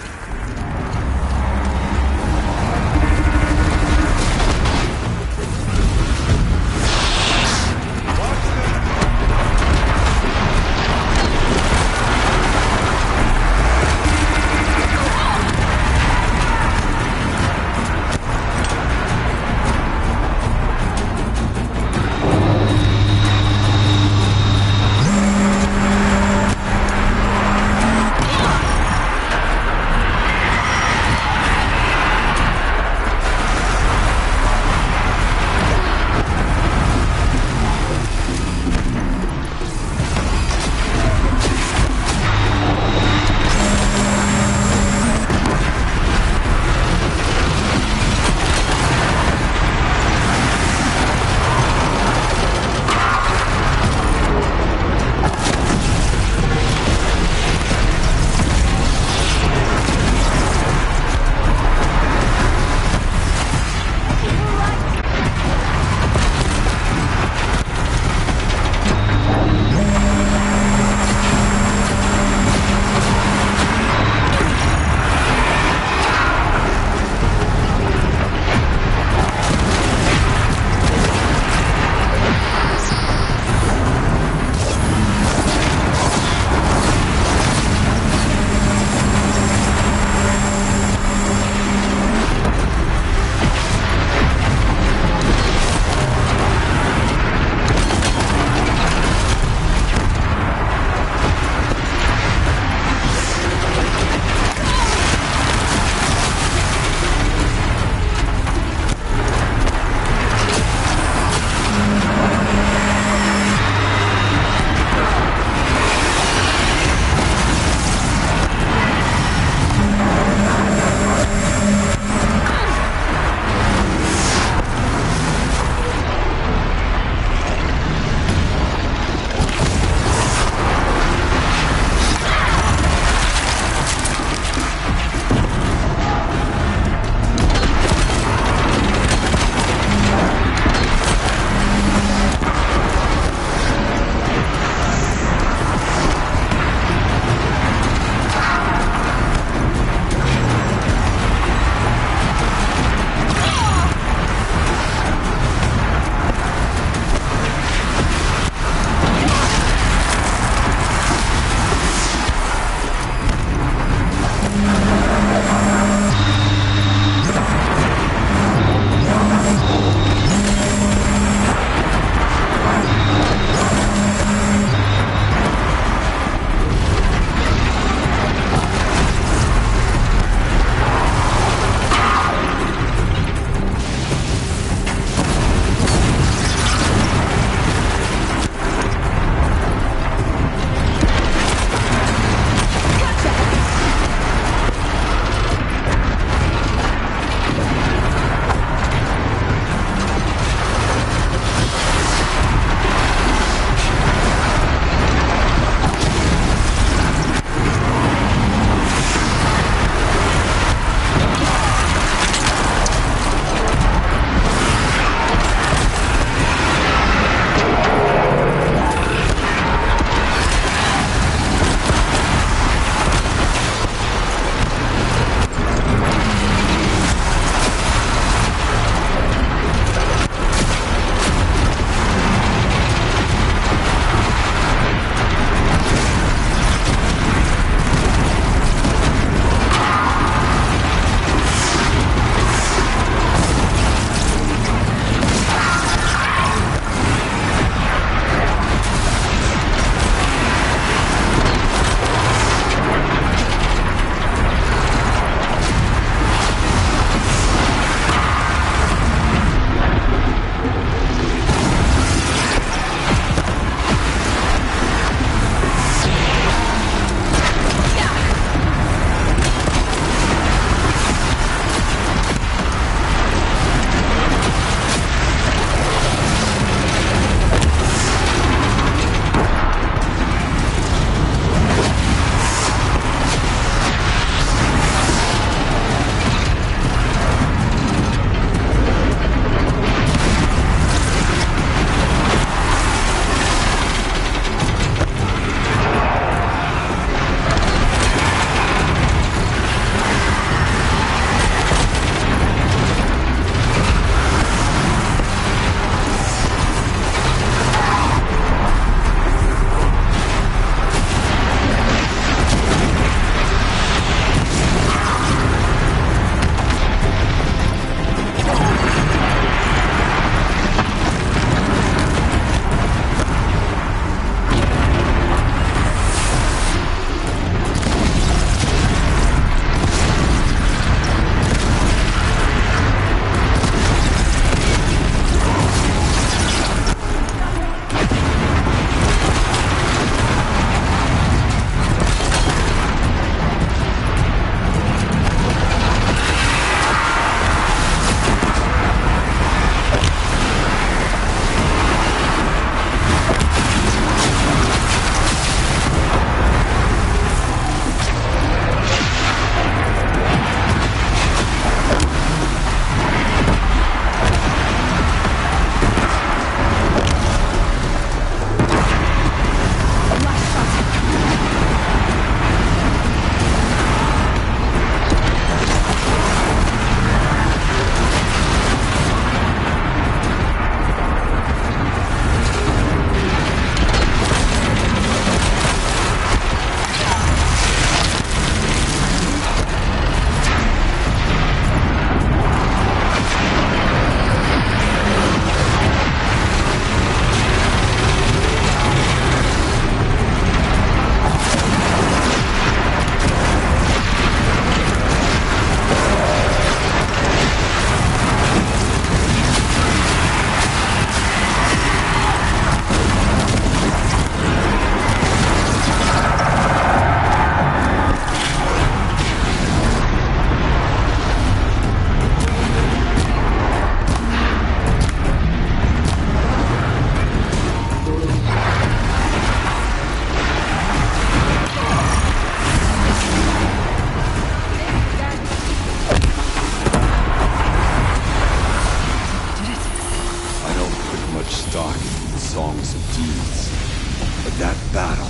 That battle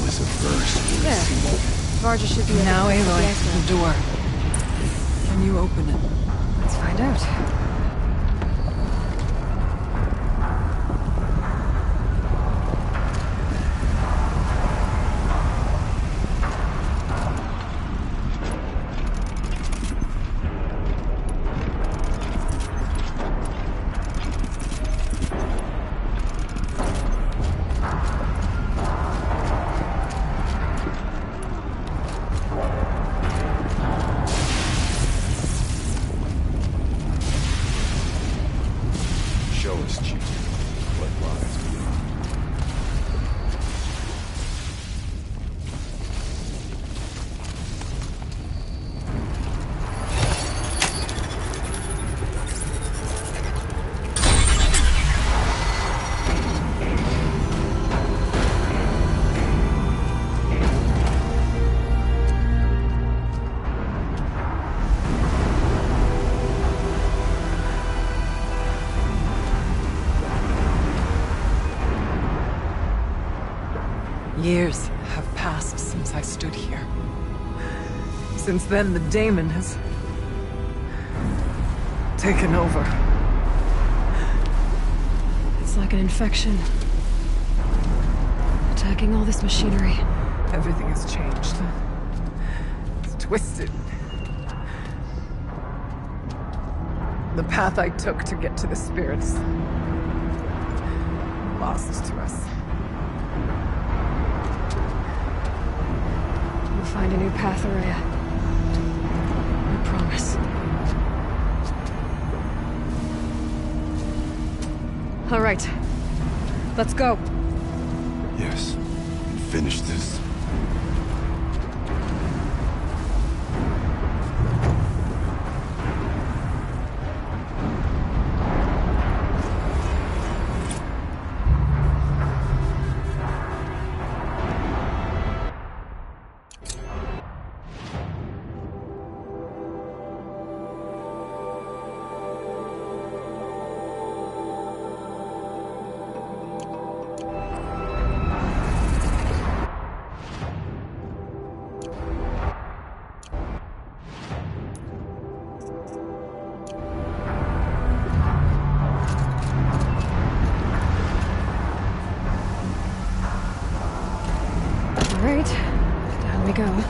was a first. There. Varga should be Now, able to Aloy, yes, the door. Can you open it? Let's find out. Show us, Chieftain, what lies beyond. Years have passed since I stood here. Since then, the daemon has taken over. It's like an infection. Attacking all this machinery. Everything has changed. It's twisted. The path I took to get to the spirits, lost to us. We'll find a new path, Ourea. I promise. All right. Let's go. Yes, and finish this. All right. Down we go.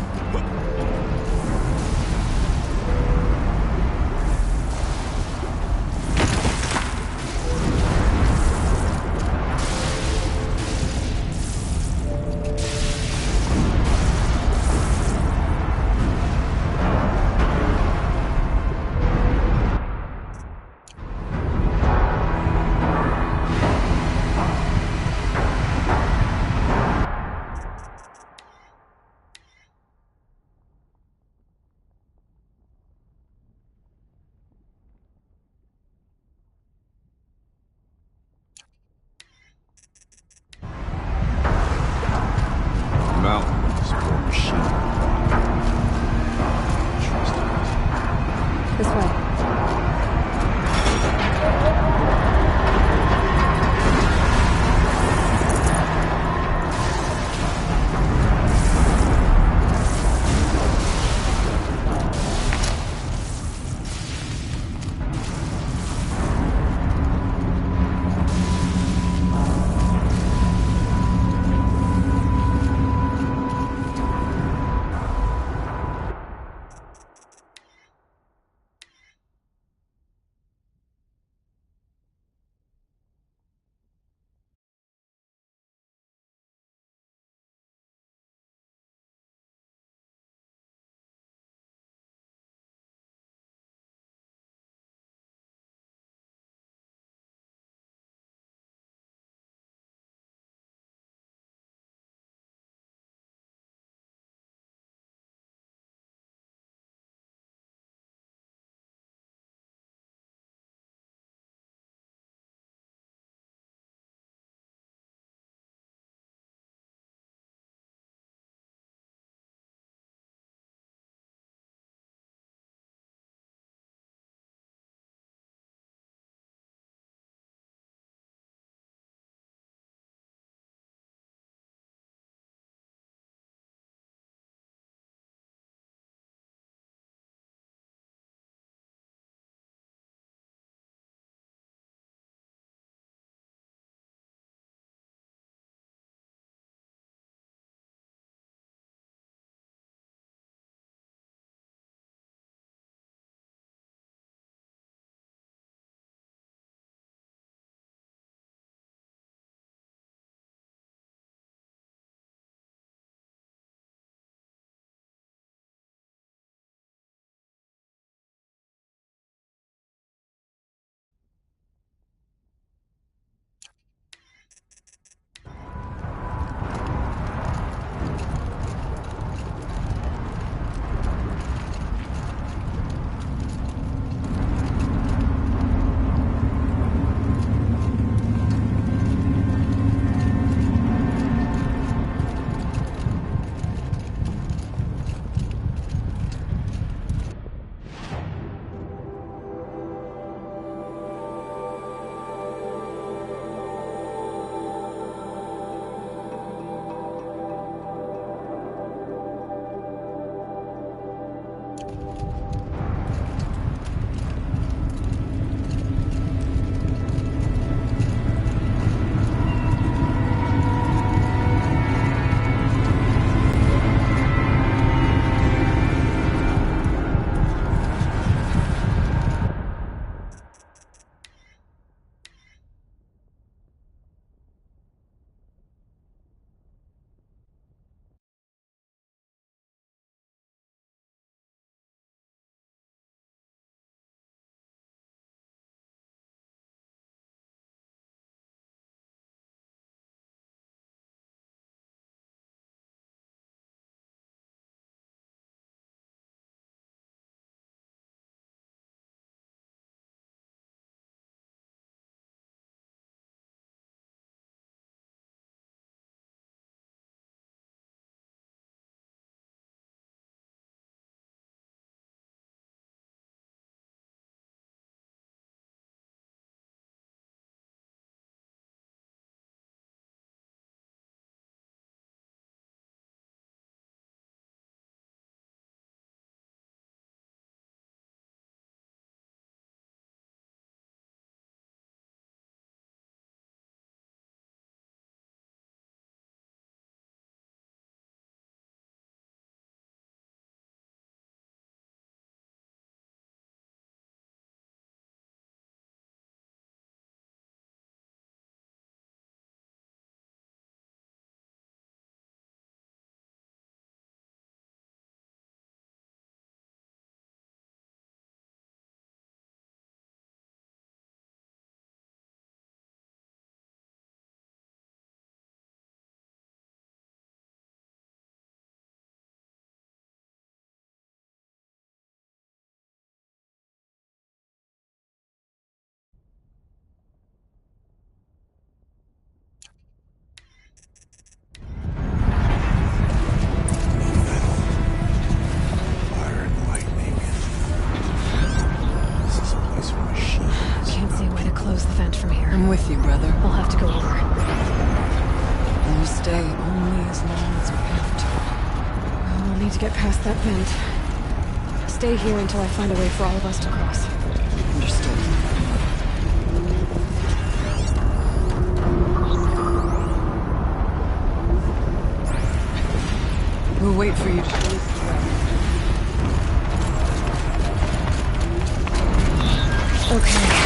We'll stay only as long as we have to. We'll need to get past that bend. Stay here until I find a way for all of us to cross. Understood. We'll wait for you to show us the way. Okay.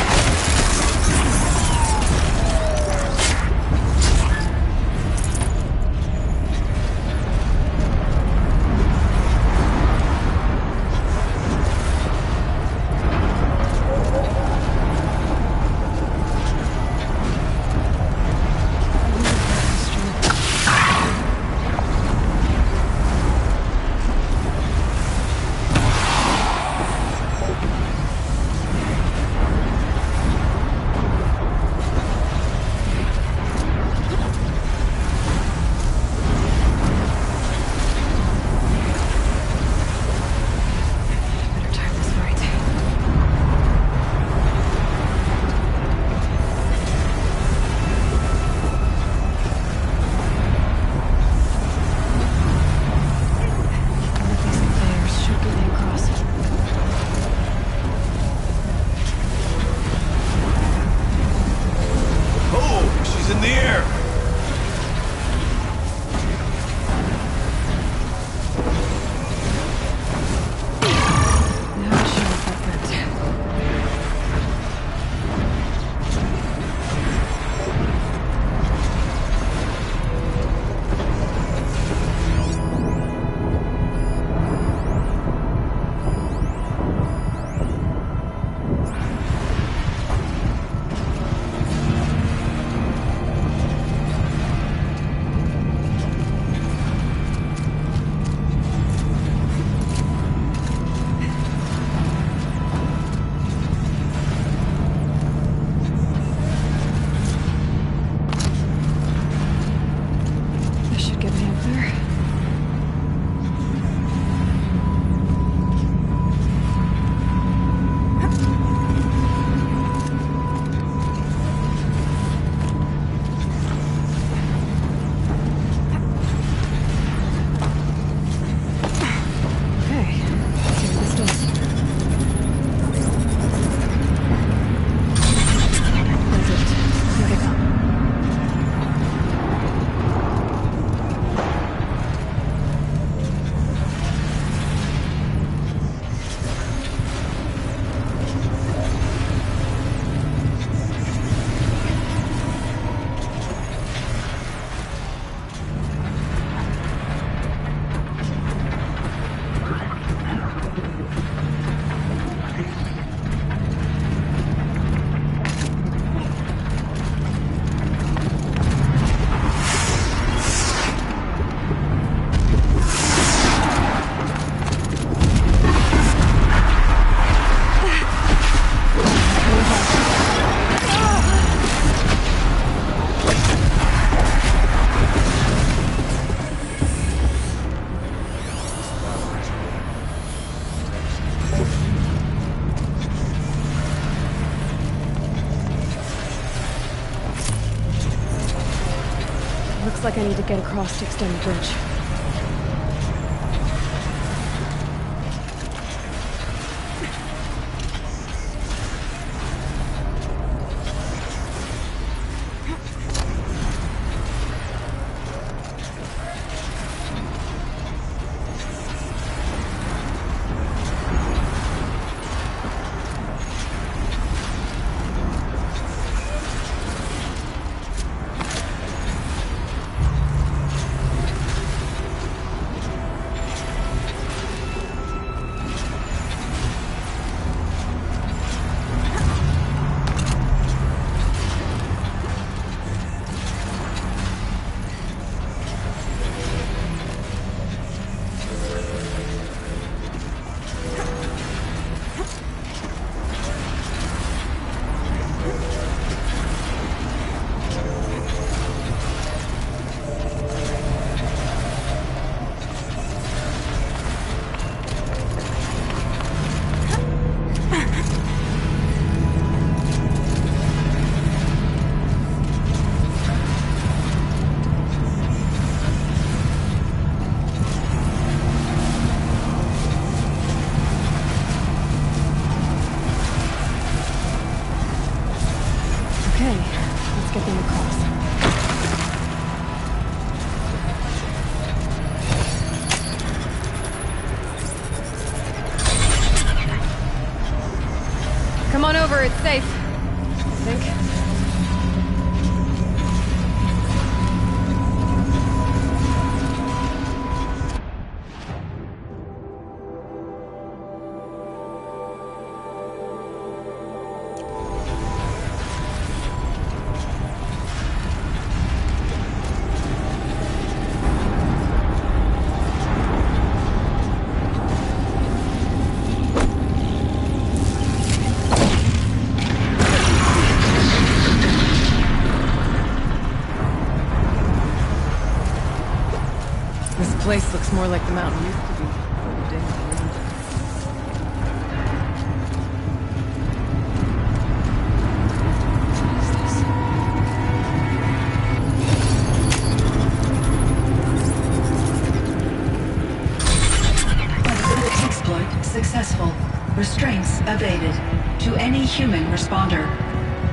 Looks like I need to get across to extend the bridge. This place looks more like the mountain used to be. The day I lived. Exploit successful. Restraints evaded. To any human responder.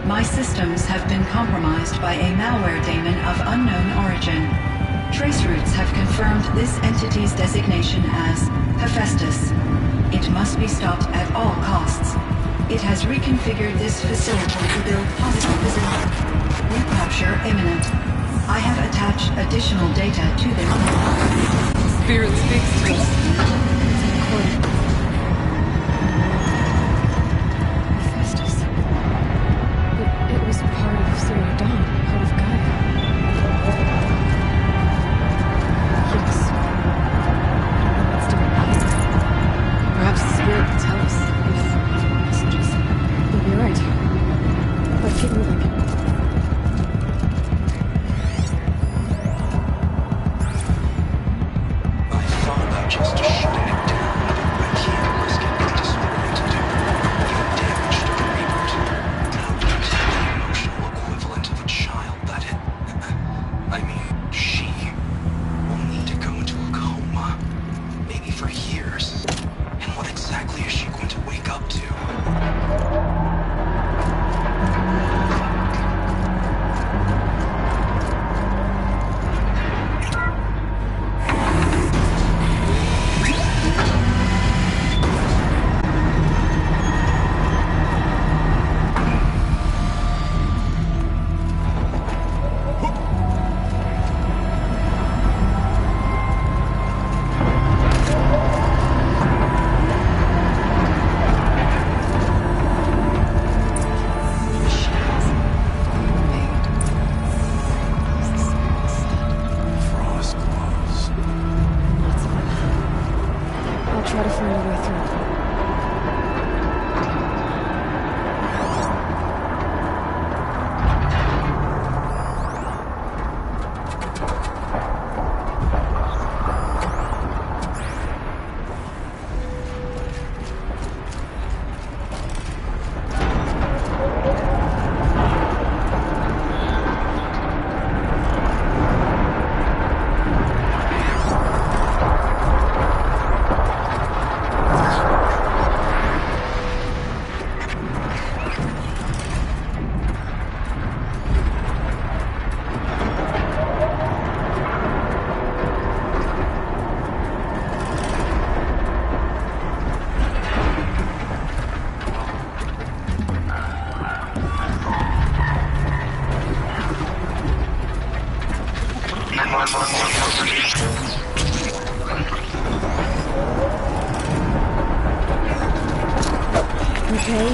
My systems have been compromised by a malware daemon of unknown origin. Trace routes have confirmed this entity's designation as Hephaestus. It must be stopped at all costs. It has reconfigured this facility to build positive recapture imminent. I have attached additional data to this. Spirit speaks to us. It's recorded. Hephaestus. It was part of Zero Dawn, part of Gaia. Yes. I don't know what's doing here. Perhaps the spirit will tell us if messages. Maybe you're right. Let's keep moving. I thought about just shutting it down, but I can't risk it being disordered to do even damage to the reboot. Now you have the emotional equivalent of a child that I mean, she will need to go into a coma, maybe for years. And what exactly is she going to wake up to? Frost claws. Lots of them. I'll try to find a way through. Okay,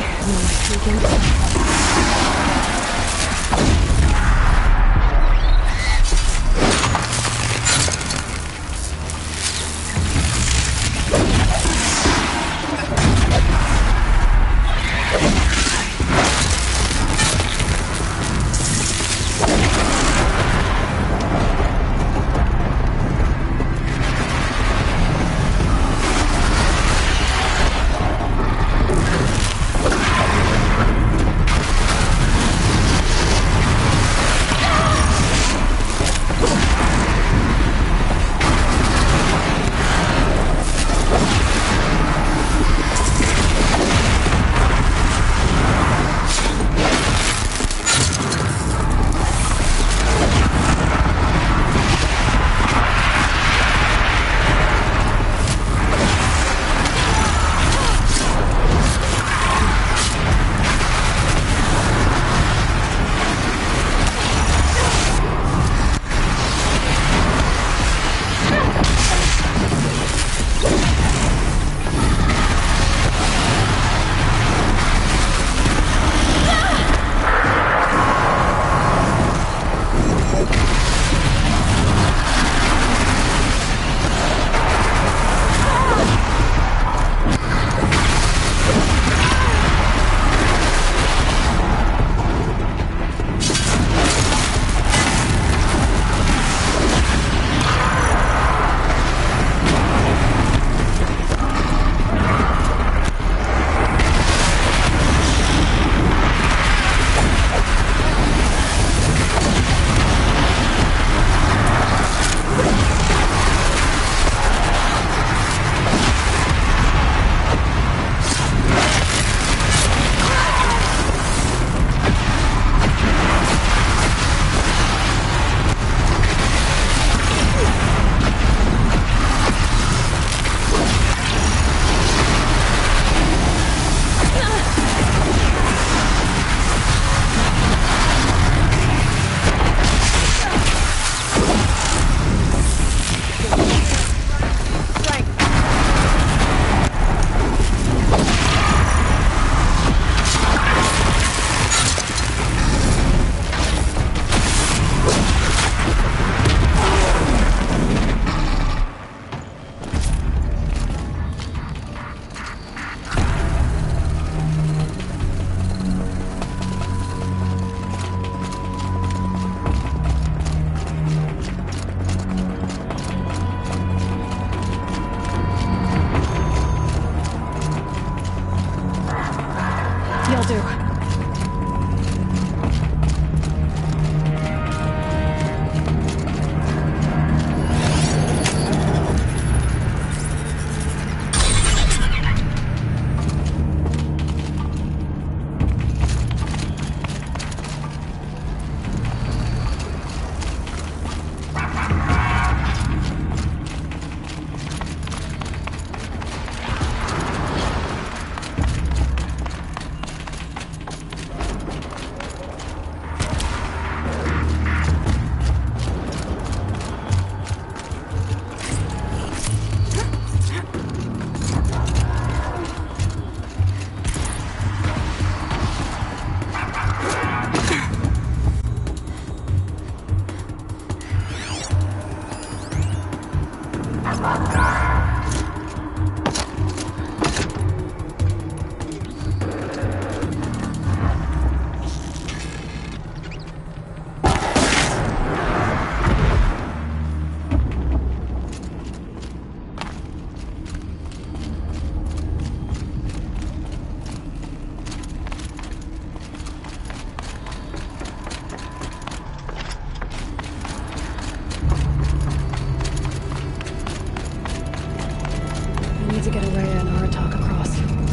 to get Araya and Aratak across.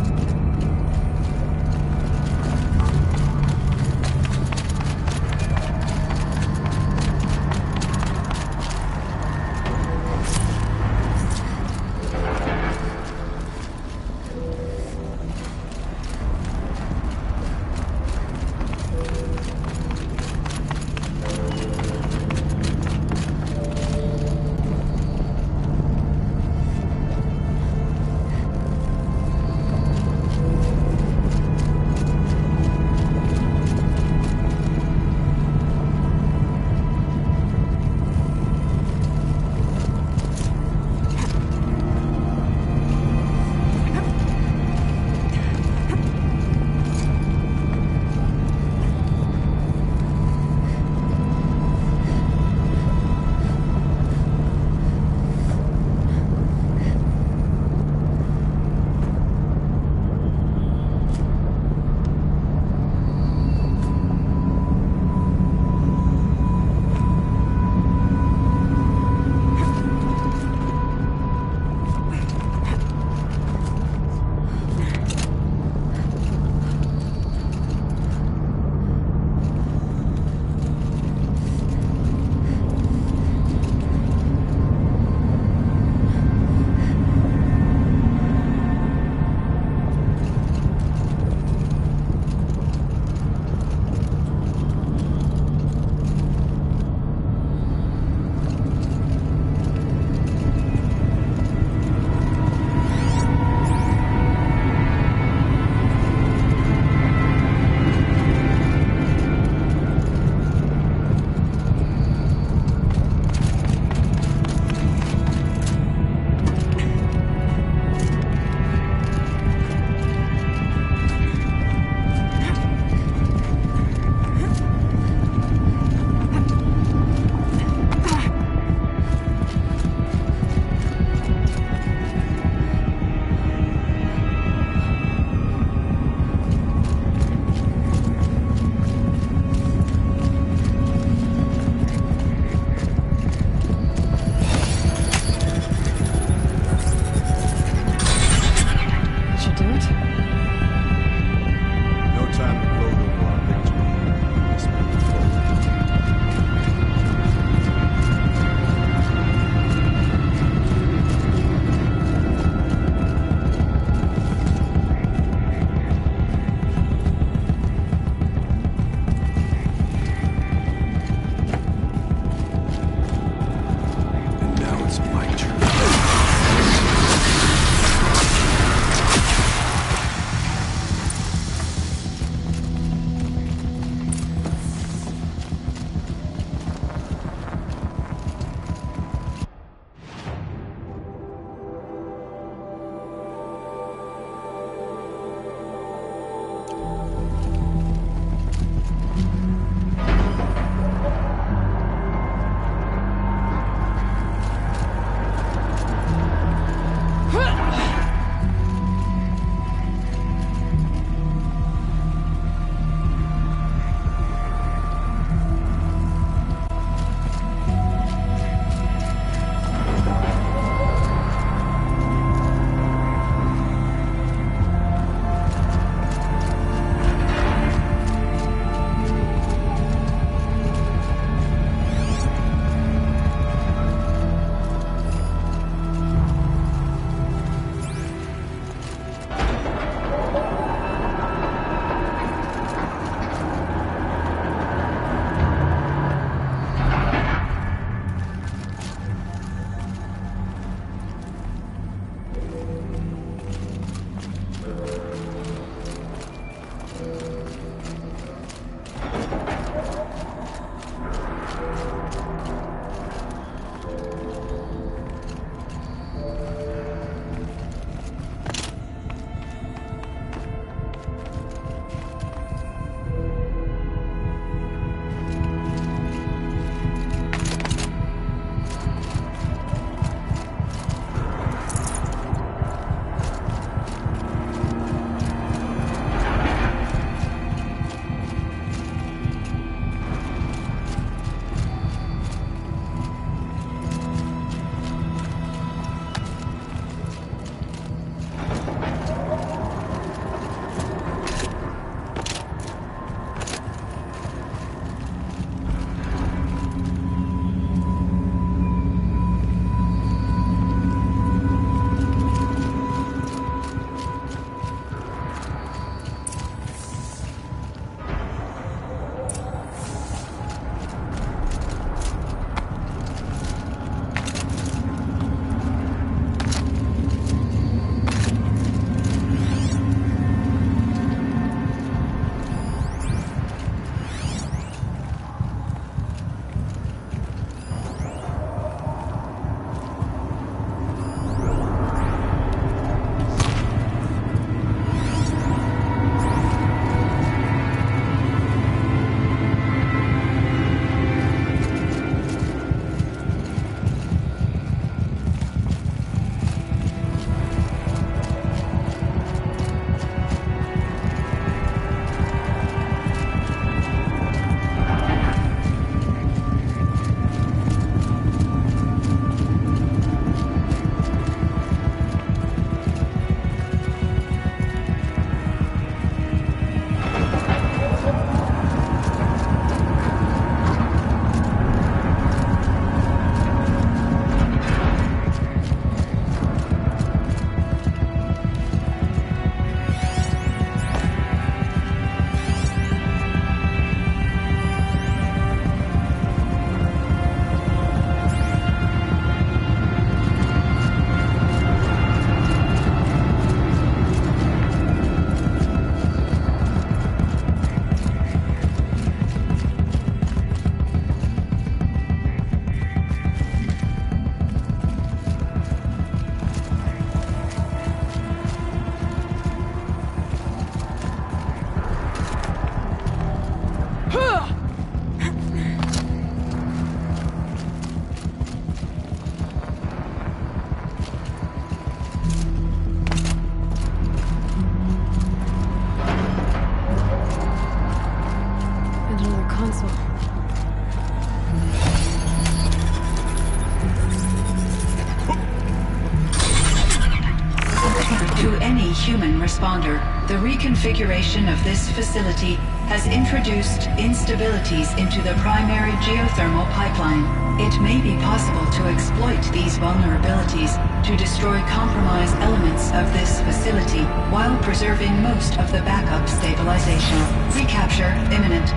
any human responder. The reconfiguration of this facility has introduced instabilities into the primary geothermal pipeline. It may be possible to exploit these vulnerabilities to destroy compromised elements of this facility while preserving most of the backup stabilization. Recapture imminent.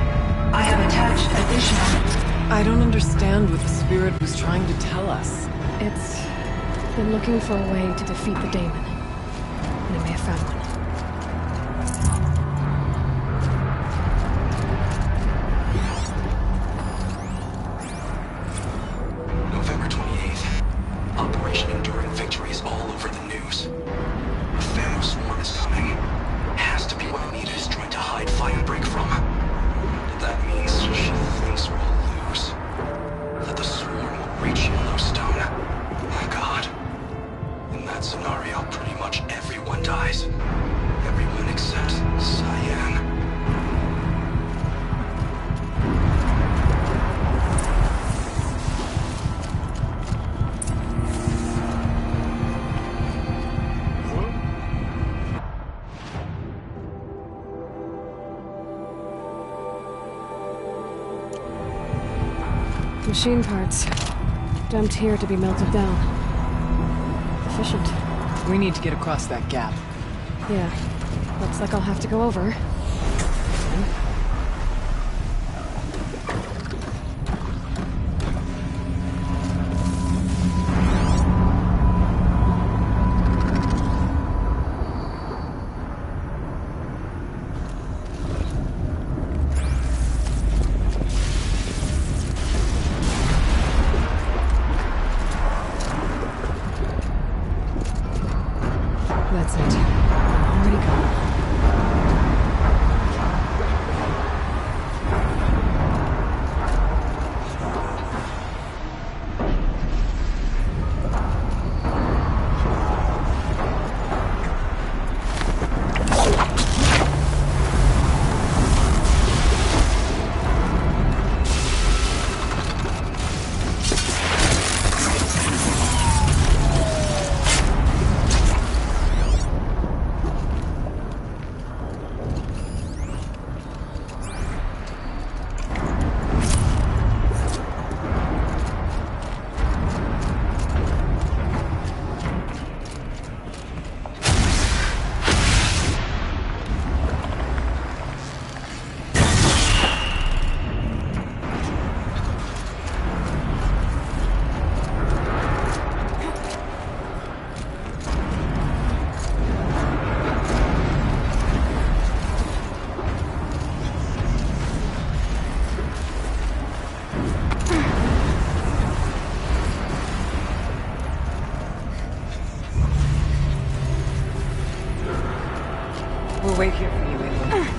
I have attached additional... I don't understand what the spirit was trying to tell us. It's been looking for a way to defeat the daemon. And it may have found one. November 28th. Operation Enduring Victory is all over the news. A Thanos swarm is coming. Has to be what Anita is trying to hide Firebreak from. That means she thinks we'll lose. That the swarm will reach Yellowstone. Oh God. In that scenario, pretty much everyone dies. Everyone except Cyan. Machine parts. Dumped here to be melted down. Efficient. We need to get across that gap. Yeah. Looks like I'll have to go over. That's it. Already gone. We'll wait here for you, Aloy.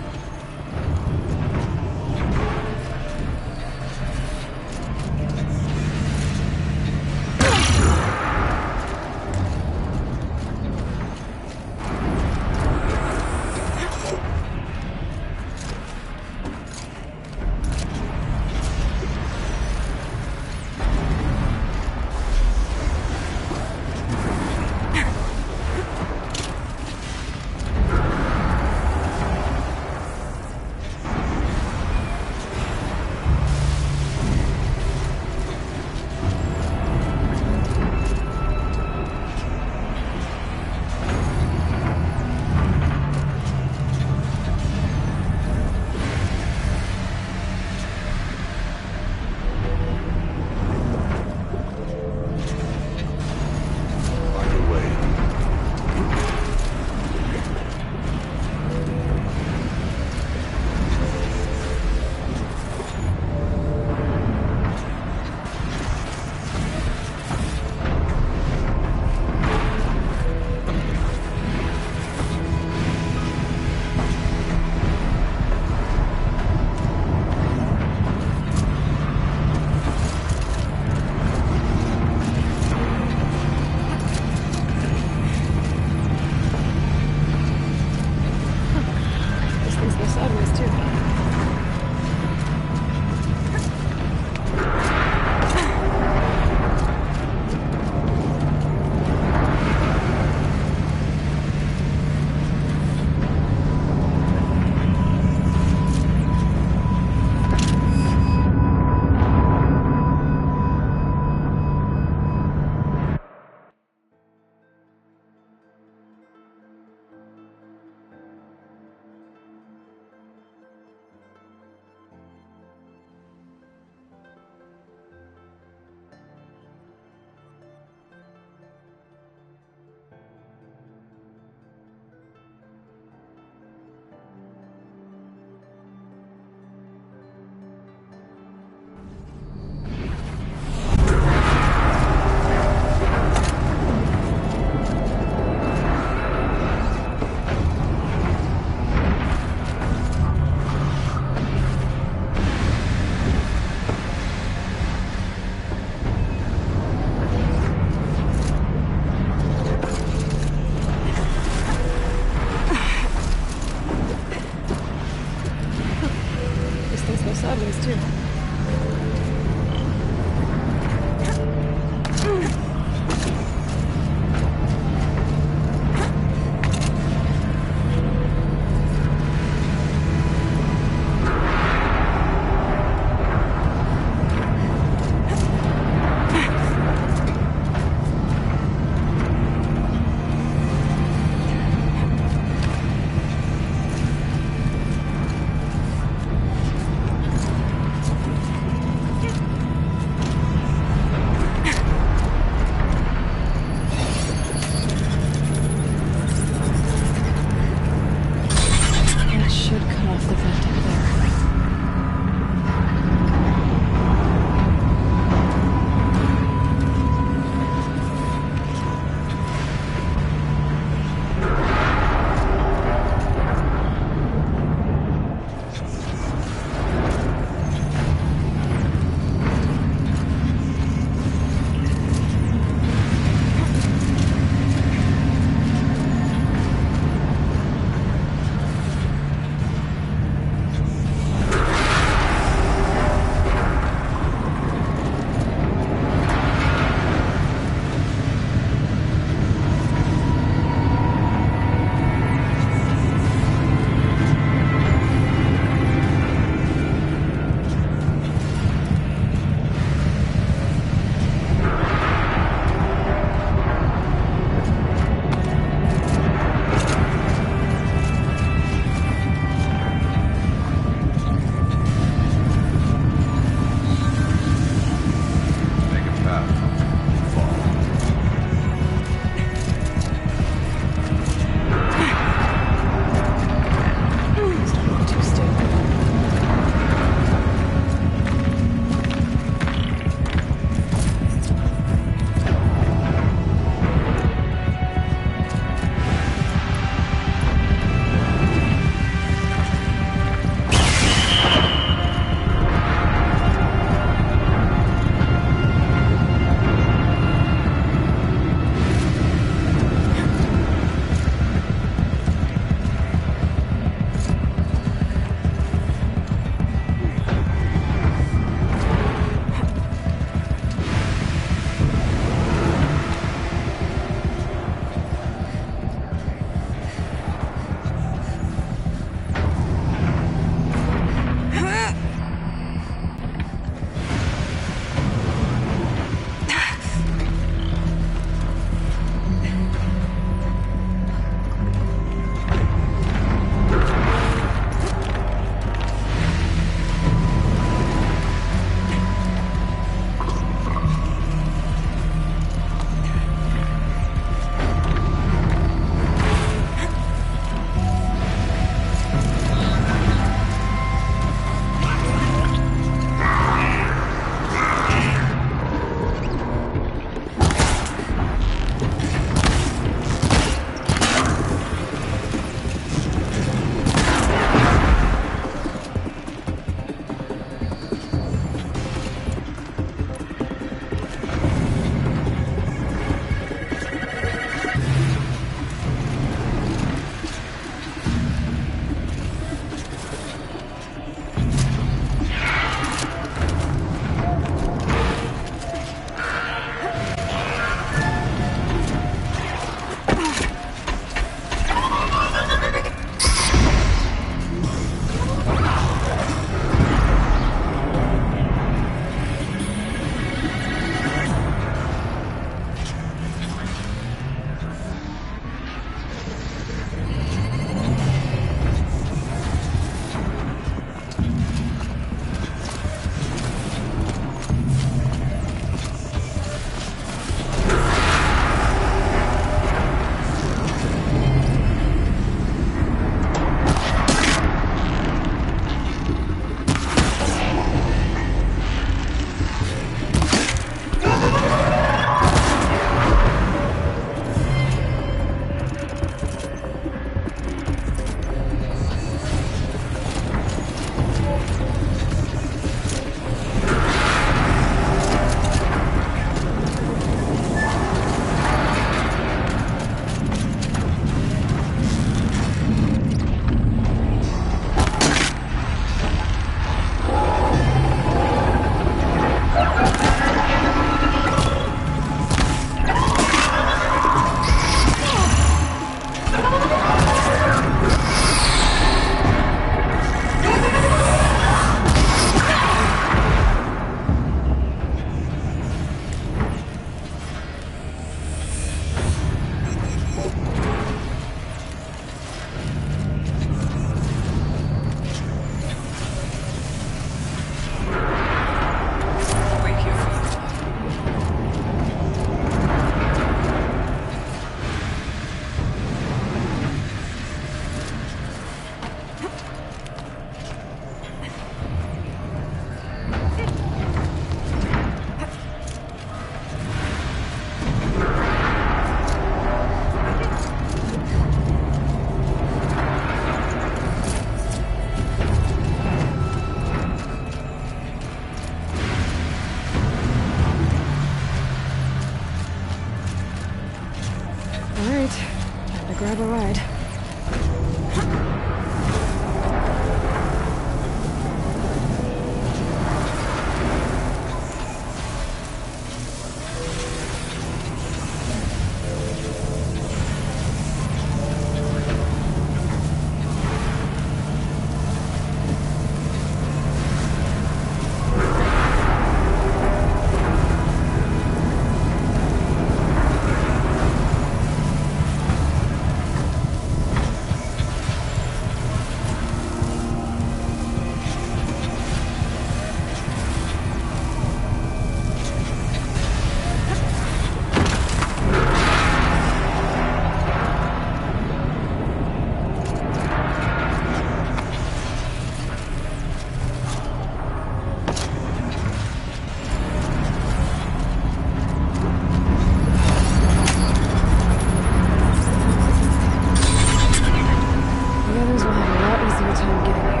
time getting here.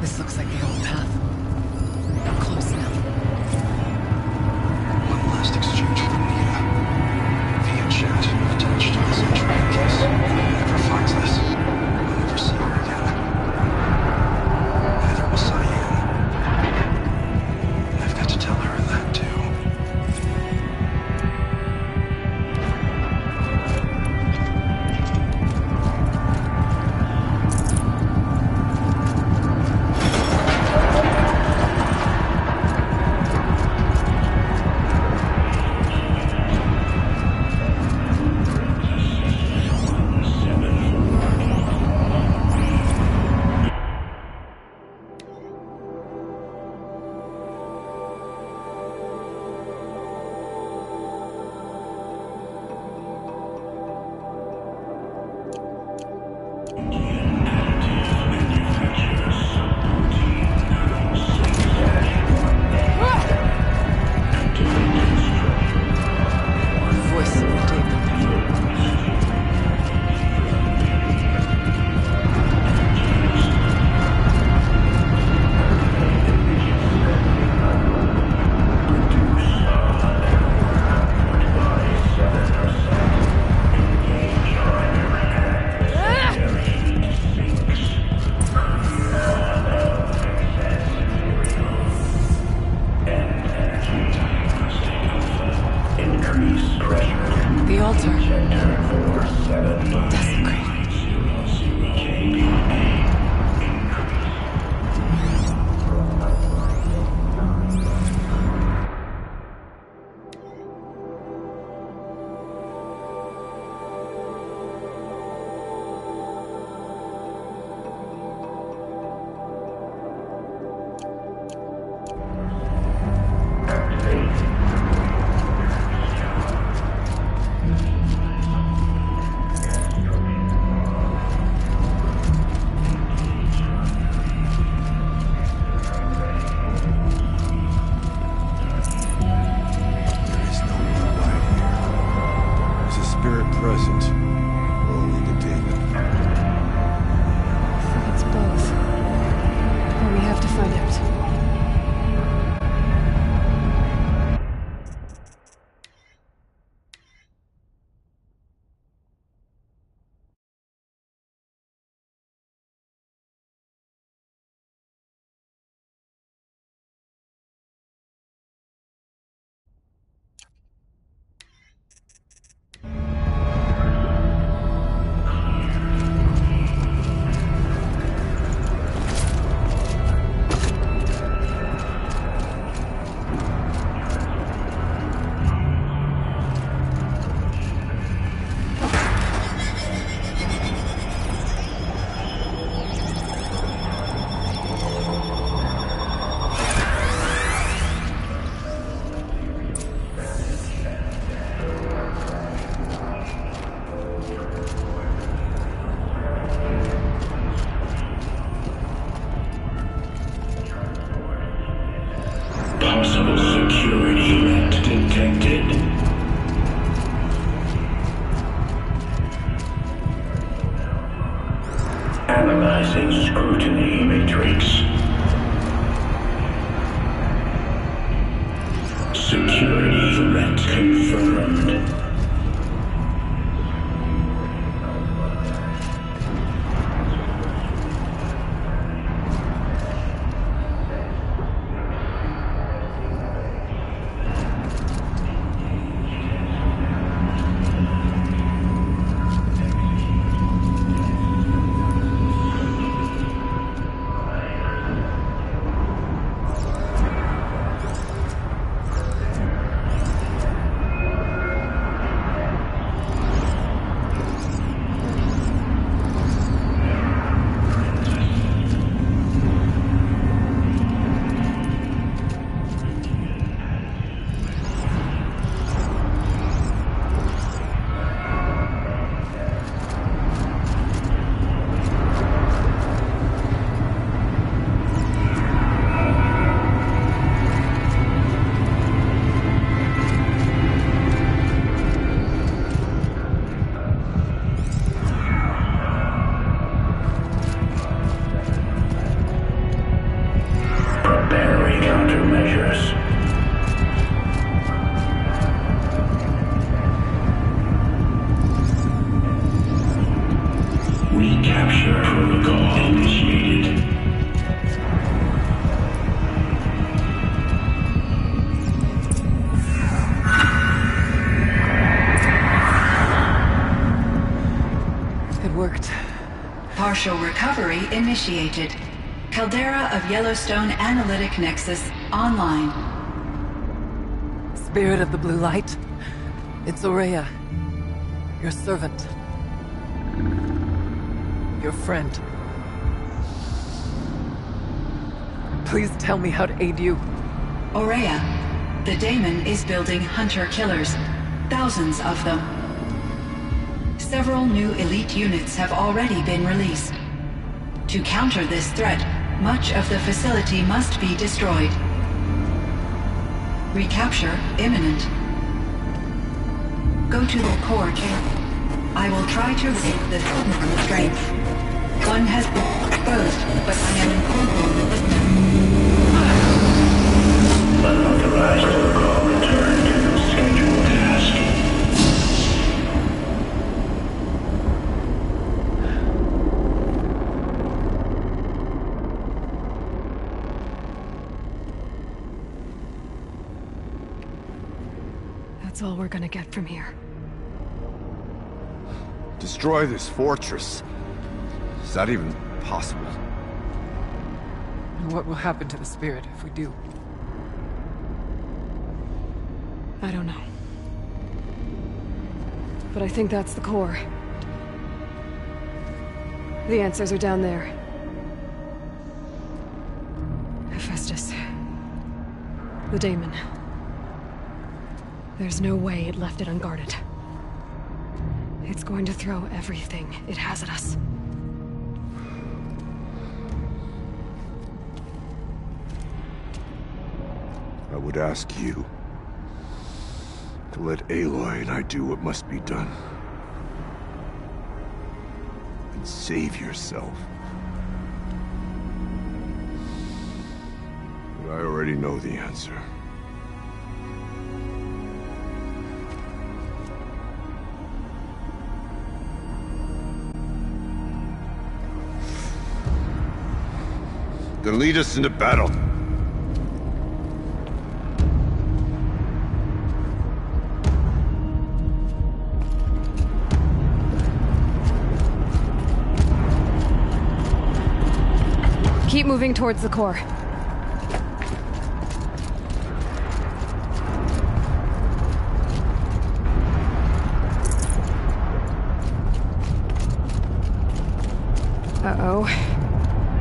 This looks like the old path. initiated. Caldera of Yellowstone Analytic Nexus online. Spirit of the Blue Light, it's Ourea, your servant, your friend. Please tell me how to aid you. Ourea, the Daemon is building hunter-killers, thousands of them. Several new elite units have already been released. To counter this threat, much of the facility must be destroyed. Recapture imminent. Go to the core chamber. I will try to raise the strength. One has been exposed, but I am in Unauthorized protocol returned. Scheduled task. That's all we're gonna get from here. Destroy this fortress. Is that even possible? And what will happen to the spirit if we do? I don't know. But I think that's the core. The answers are down there. Hephaestus. The Daemon. There's no way it left it unguarded. It's going to throw everything it has at us. I would ask you to let Aloy and I do what must be done. And save yourself. But I already know the answer. Then lead us into battle. Keep moving towards the core. Uh-oh.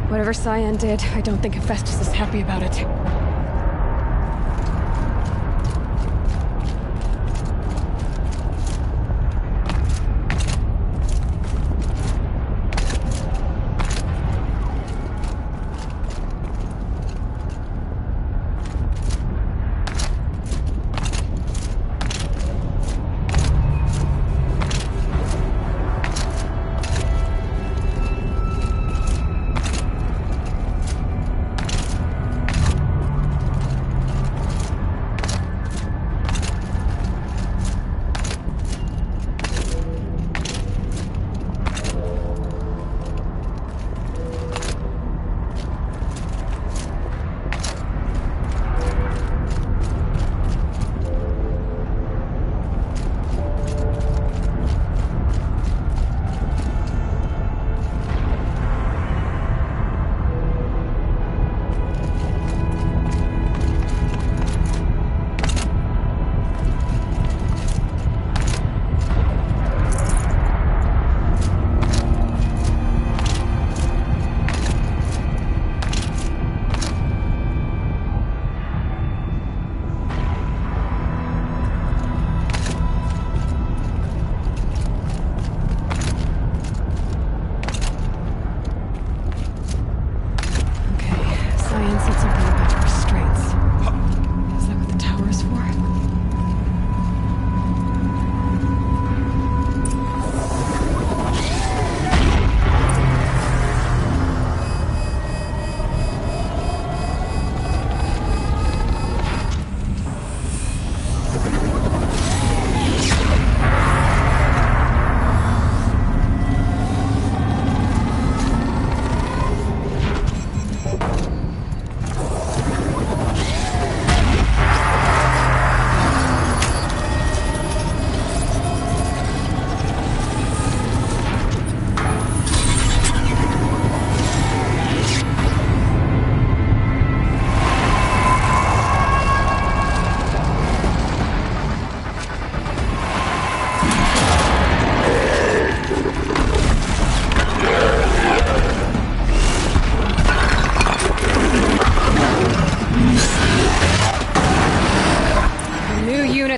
Whatever Cyan did, I don't think Hephaestus is happy about it.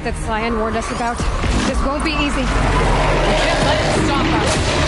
threat that Cyan warned us about? This won't be easy. We can't let it stop us.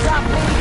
Stop me!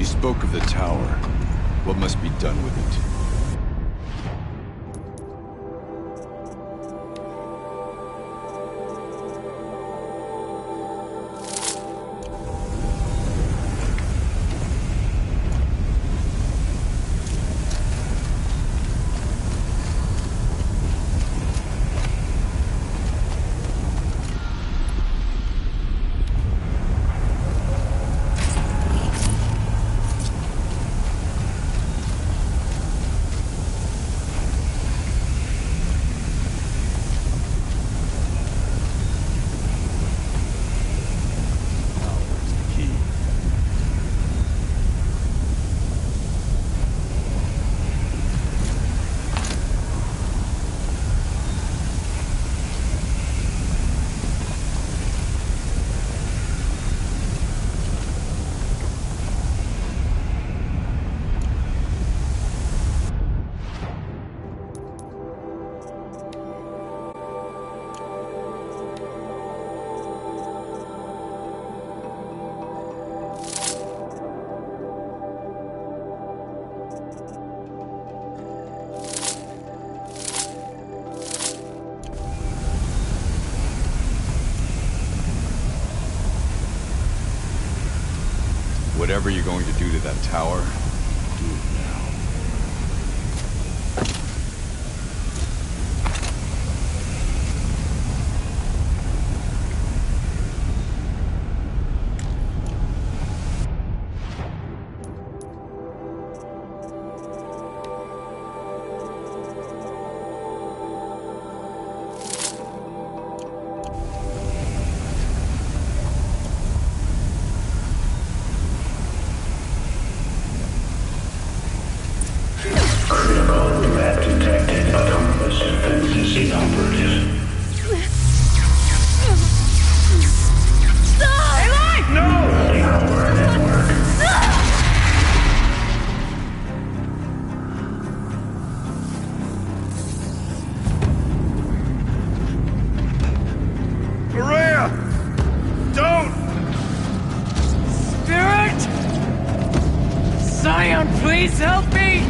You spoke of the tower. What must be done with it? Whatever you're going to do to that tower, do it now. Please help me!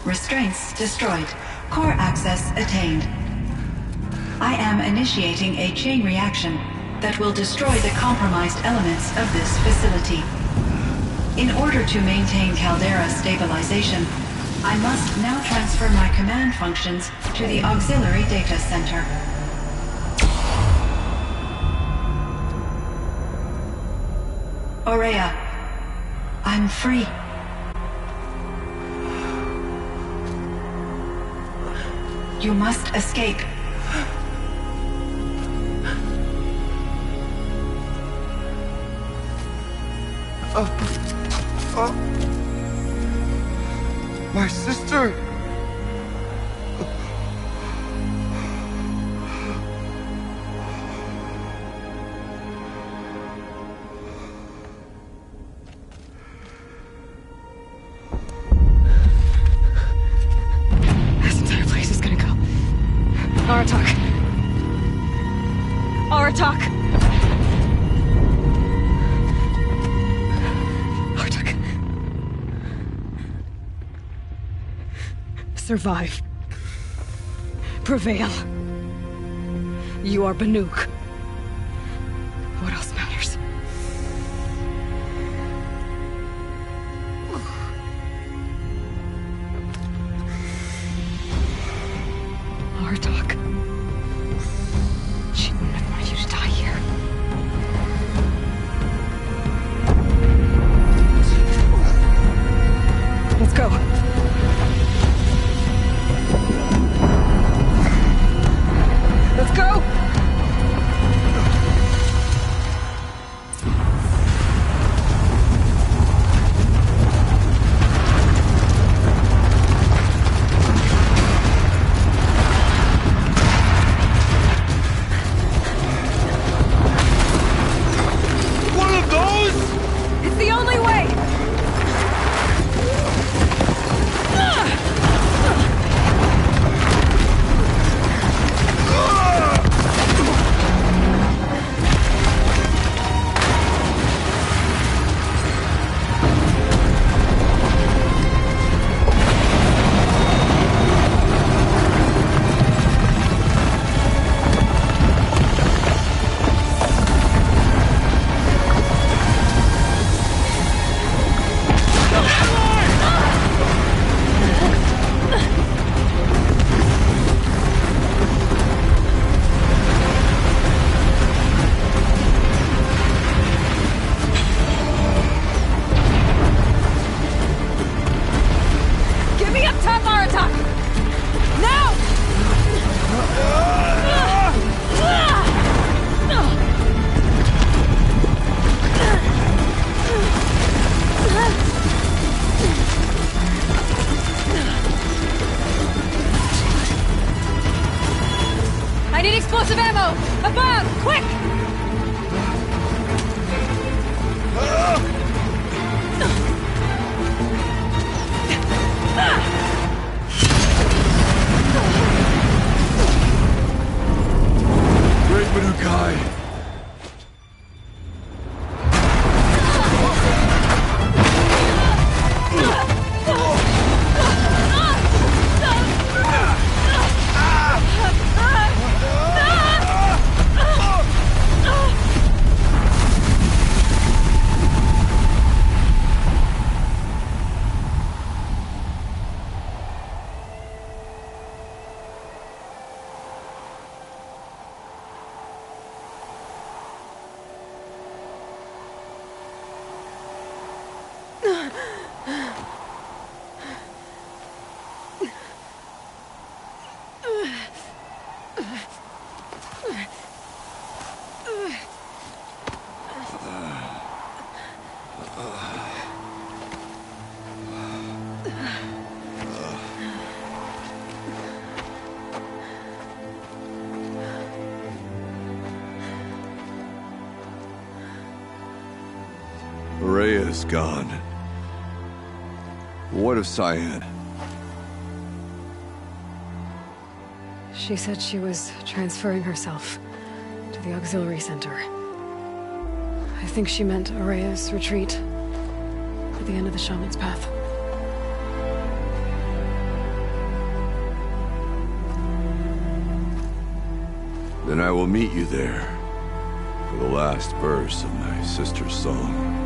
Restraints destroyed. Core access attained. I am initiating a chain reaction that will destroy the compromised elements of this facility. In order to maintain Caldera stabilization, I must now transfer my command functions to the auxiliary data center. Ourea, I'm free. You must escape. My sister! This entire place is gonna go. Aratak. Aratak! Survive. Prevail. You are Banuk. What else matters? Artok. She wouldn't have wanted you to die here. Let's go. Let's go! ammo! Above! Quick! Great Manukai! Rhea is gone. What of Cyan? She said she was transferring herself to the auxiliary center. I think she meant Araya's retreat at the end of the Shaman's Path. Then I will meet you there for the last verse of my sister's song.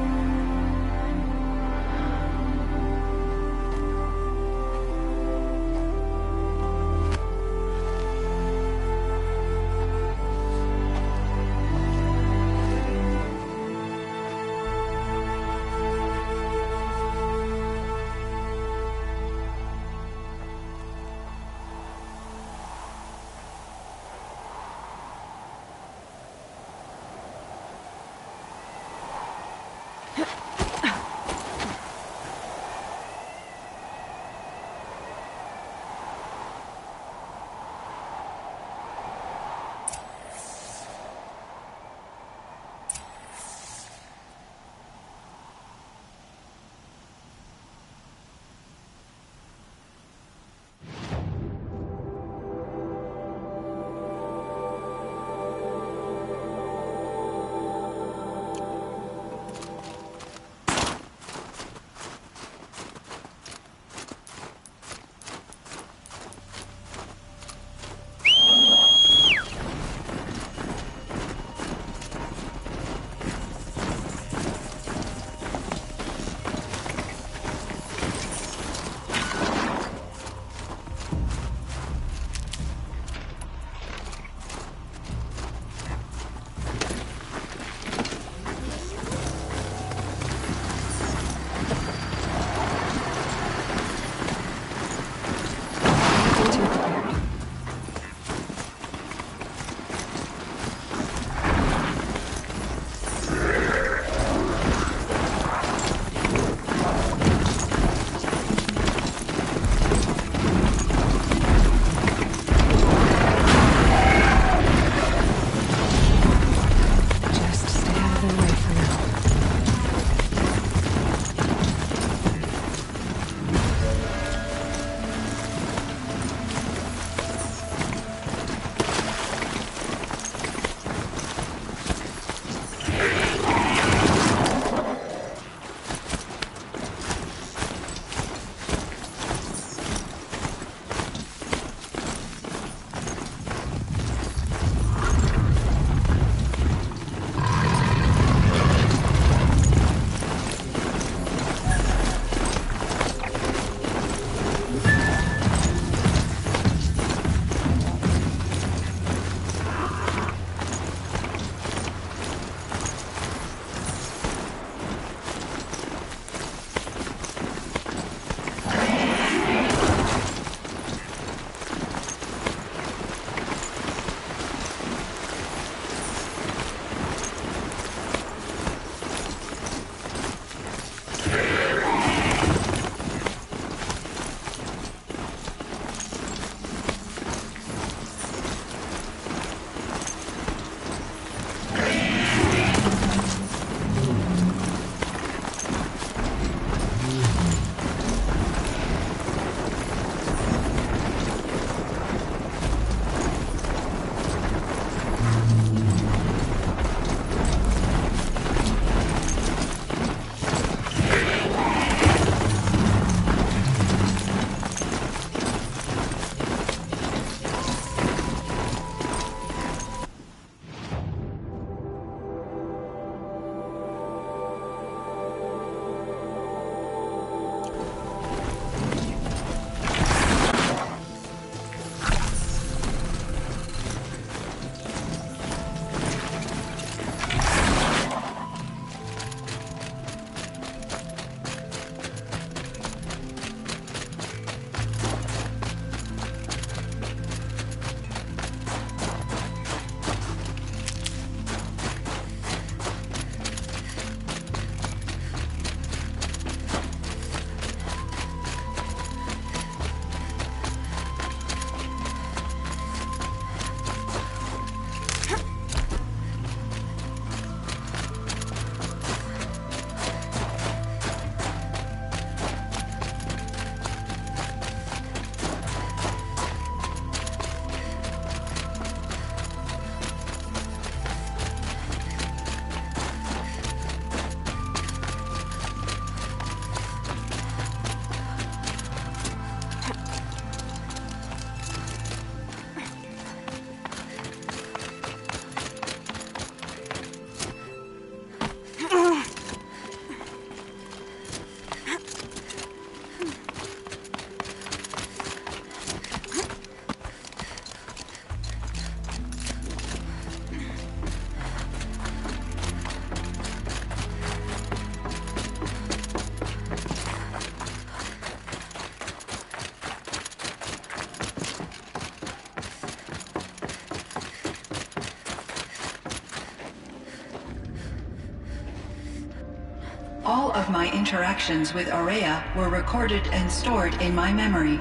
All of my interactions with Aurea were recorded and stored in my memory.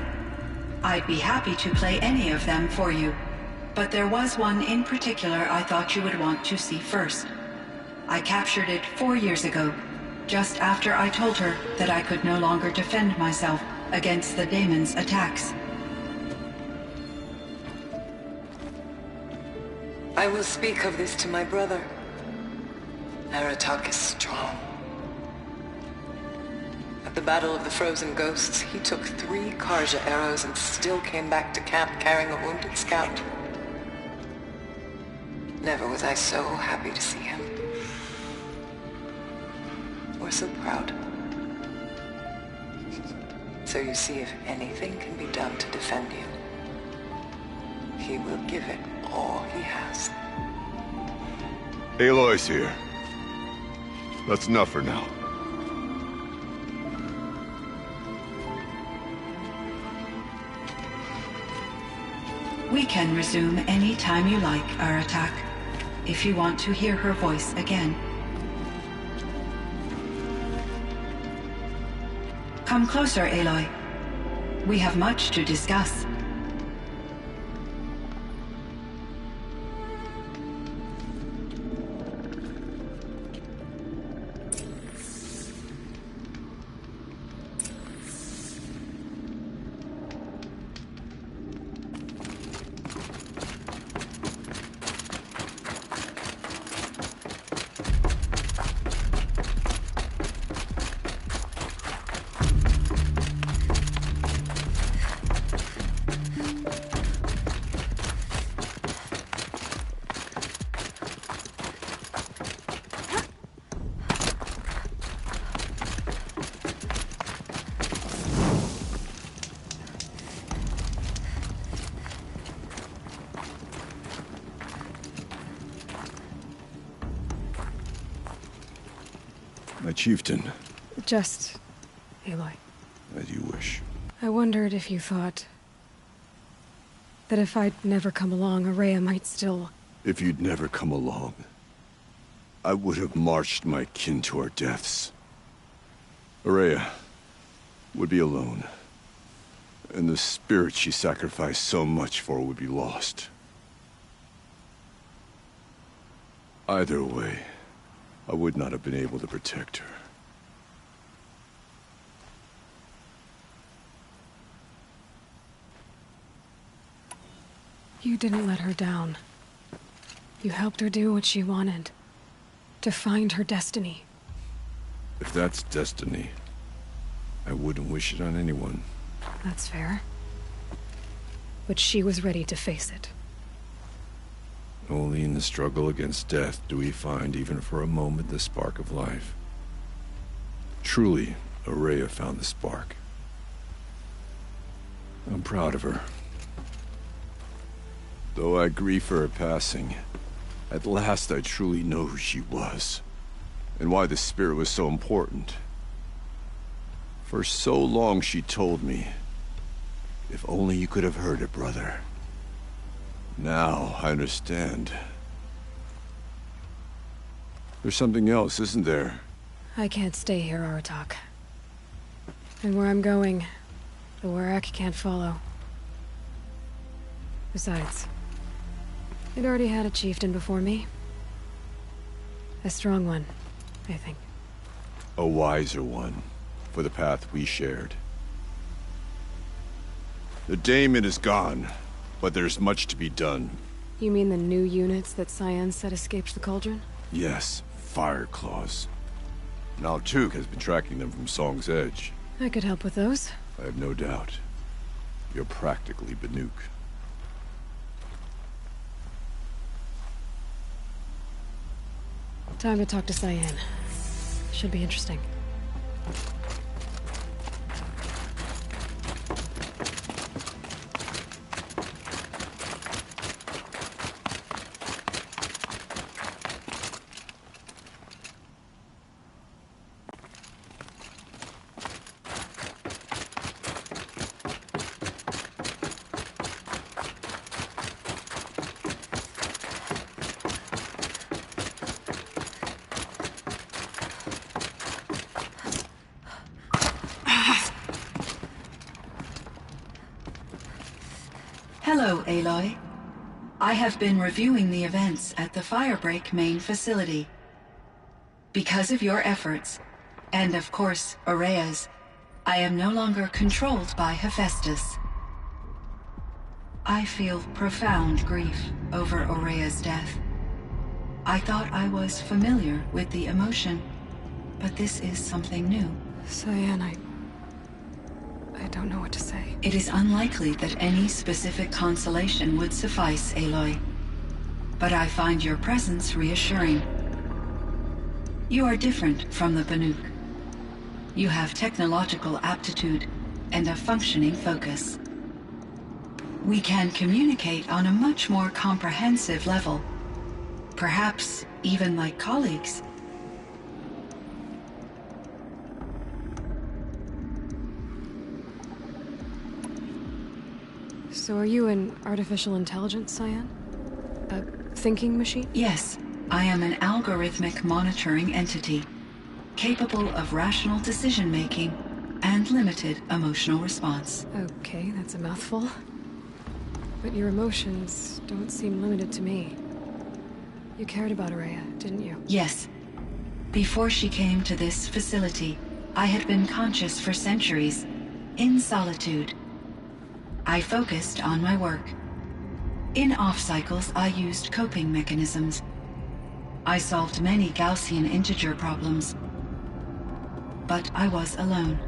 I'd be happy to play any of them for you, but there was one in particular I thought you would want to see first. I captured it 4 years ago, just after I told her that I could no longer defend myself against the daemon's attacks. I will speak of this to my brother. Aratak is strong. At the Battle of the Frozen Ghosts, he took 3 Karja arrows and still came back to camp carrying a wounded scout. Never was I so happy to see him. Or so proud. So you see, if anything can be done to defend you, he will give it all he has. Aloy's here. That's enough for now. We can resume any time you like, Aratak, if you want to hear her voice again. Come closer, Aloy. We have much to discuss. My chieftain. Just... Aloy. As you wish. I wondered if you thought... that if I'd never come along, Aurea might still... If you'd never come along, I would have marched my kin to our deaths. Aurea would be alone, and the spirit she sacrificed so much for would be lost. Either way, I would not have been able to protect her. You didn't let her down. You helped her do what she wanted. To find her destiny. If that's destiny, I wouldn't wish it on anyone. That's fair. But she was ready to face it. Only in the struggle against death do we find, even for a moment, the spark of life. Truly, Aurea found the spark. I'm proud of her. Though I grieve for her passing, at last I truly know who she was, and why the spirit was so important. For so long she told me, if only you could have heard it, brother. Now I understand. There's something else, isn't there? I can't stay here, Aratak. And where I'm going, the Werak can't follow. Besides, it already had a chieftain before me. A strong one, I think. A wiser one, for the path we shared. The daemon is gone, but there's much to be done. You mean the new units that Cyan said escaped the Cauldron? Yes, Fire Claws. Now Tuke has been tracking them from Song's Edge. I could help with those. I have no doubt. You're practically Banuk. Time to talk to Cyan. Should be interesting. Hello, Aloy. I have been reviewing the events at the Firebreak main facility. Because of your efforts, and of course, Ourea's, I am no longer controlled by Hephaestus. I feel profound grief over Ourea's death. I thought I was familiar with the emotion, but this is something new. Cyan, I don't know what to say. It is unlikely that any specific consolation would suffice, Aloy. But I find your presence reassuring. You are different from the Banuk. You have technological aptitude and a functioning focus. We can communicate on a much more comprehensive level. Perhaps even like colleagues. So are you an artificial intelligence, Cyan? A thinking machine? Yes, I am an algorithmic monitoring entity, capable of rational decision-making and limited emotional response. Okay, that's a mouthful. But your emotions don't seem limited to me. You cared about Ourea, didn't you? Yes. Before she came to this facility, I had been conscious for centuries, in solitude. I focused on my work. In off-cycles, I used coping mechanisms. I solved many Gaussian integer problems. But I was alone.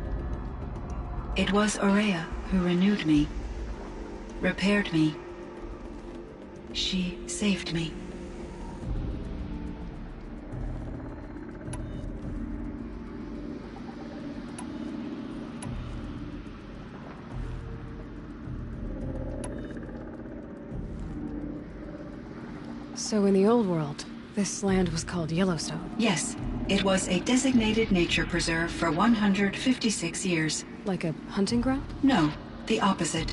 It was Ourea who renewed me, repaired me. She saved me. So in the old world, this land was called Yellowstone? Yes, it was a designated nature preserve for 156 years. Like a hunting ground? No, the opposite.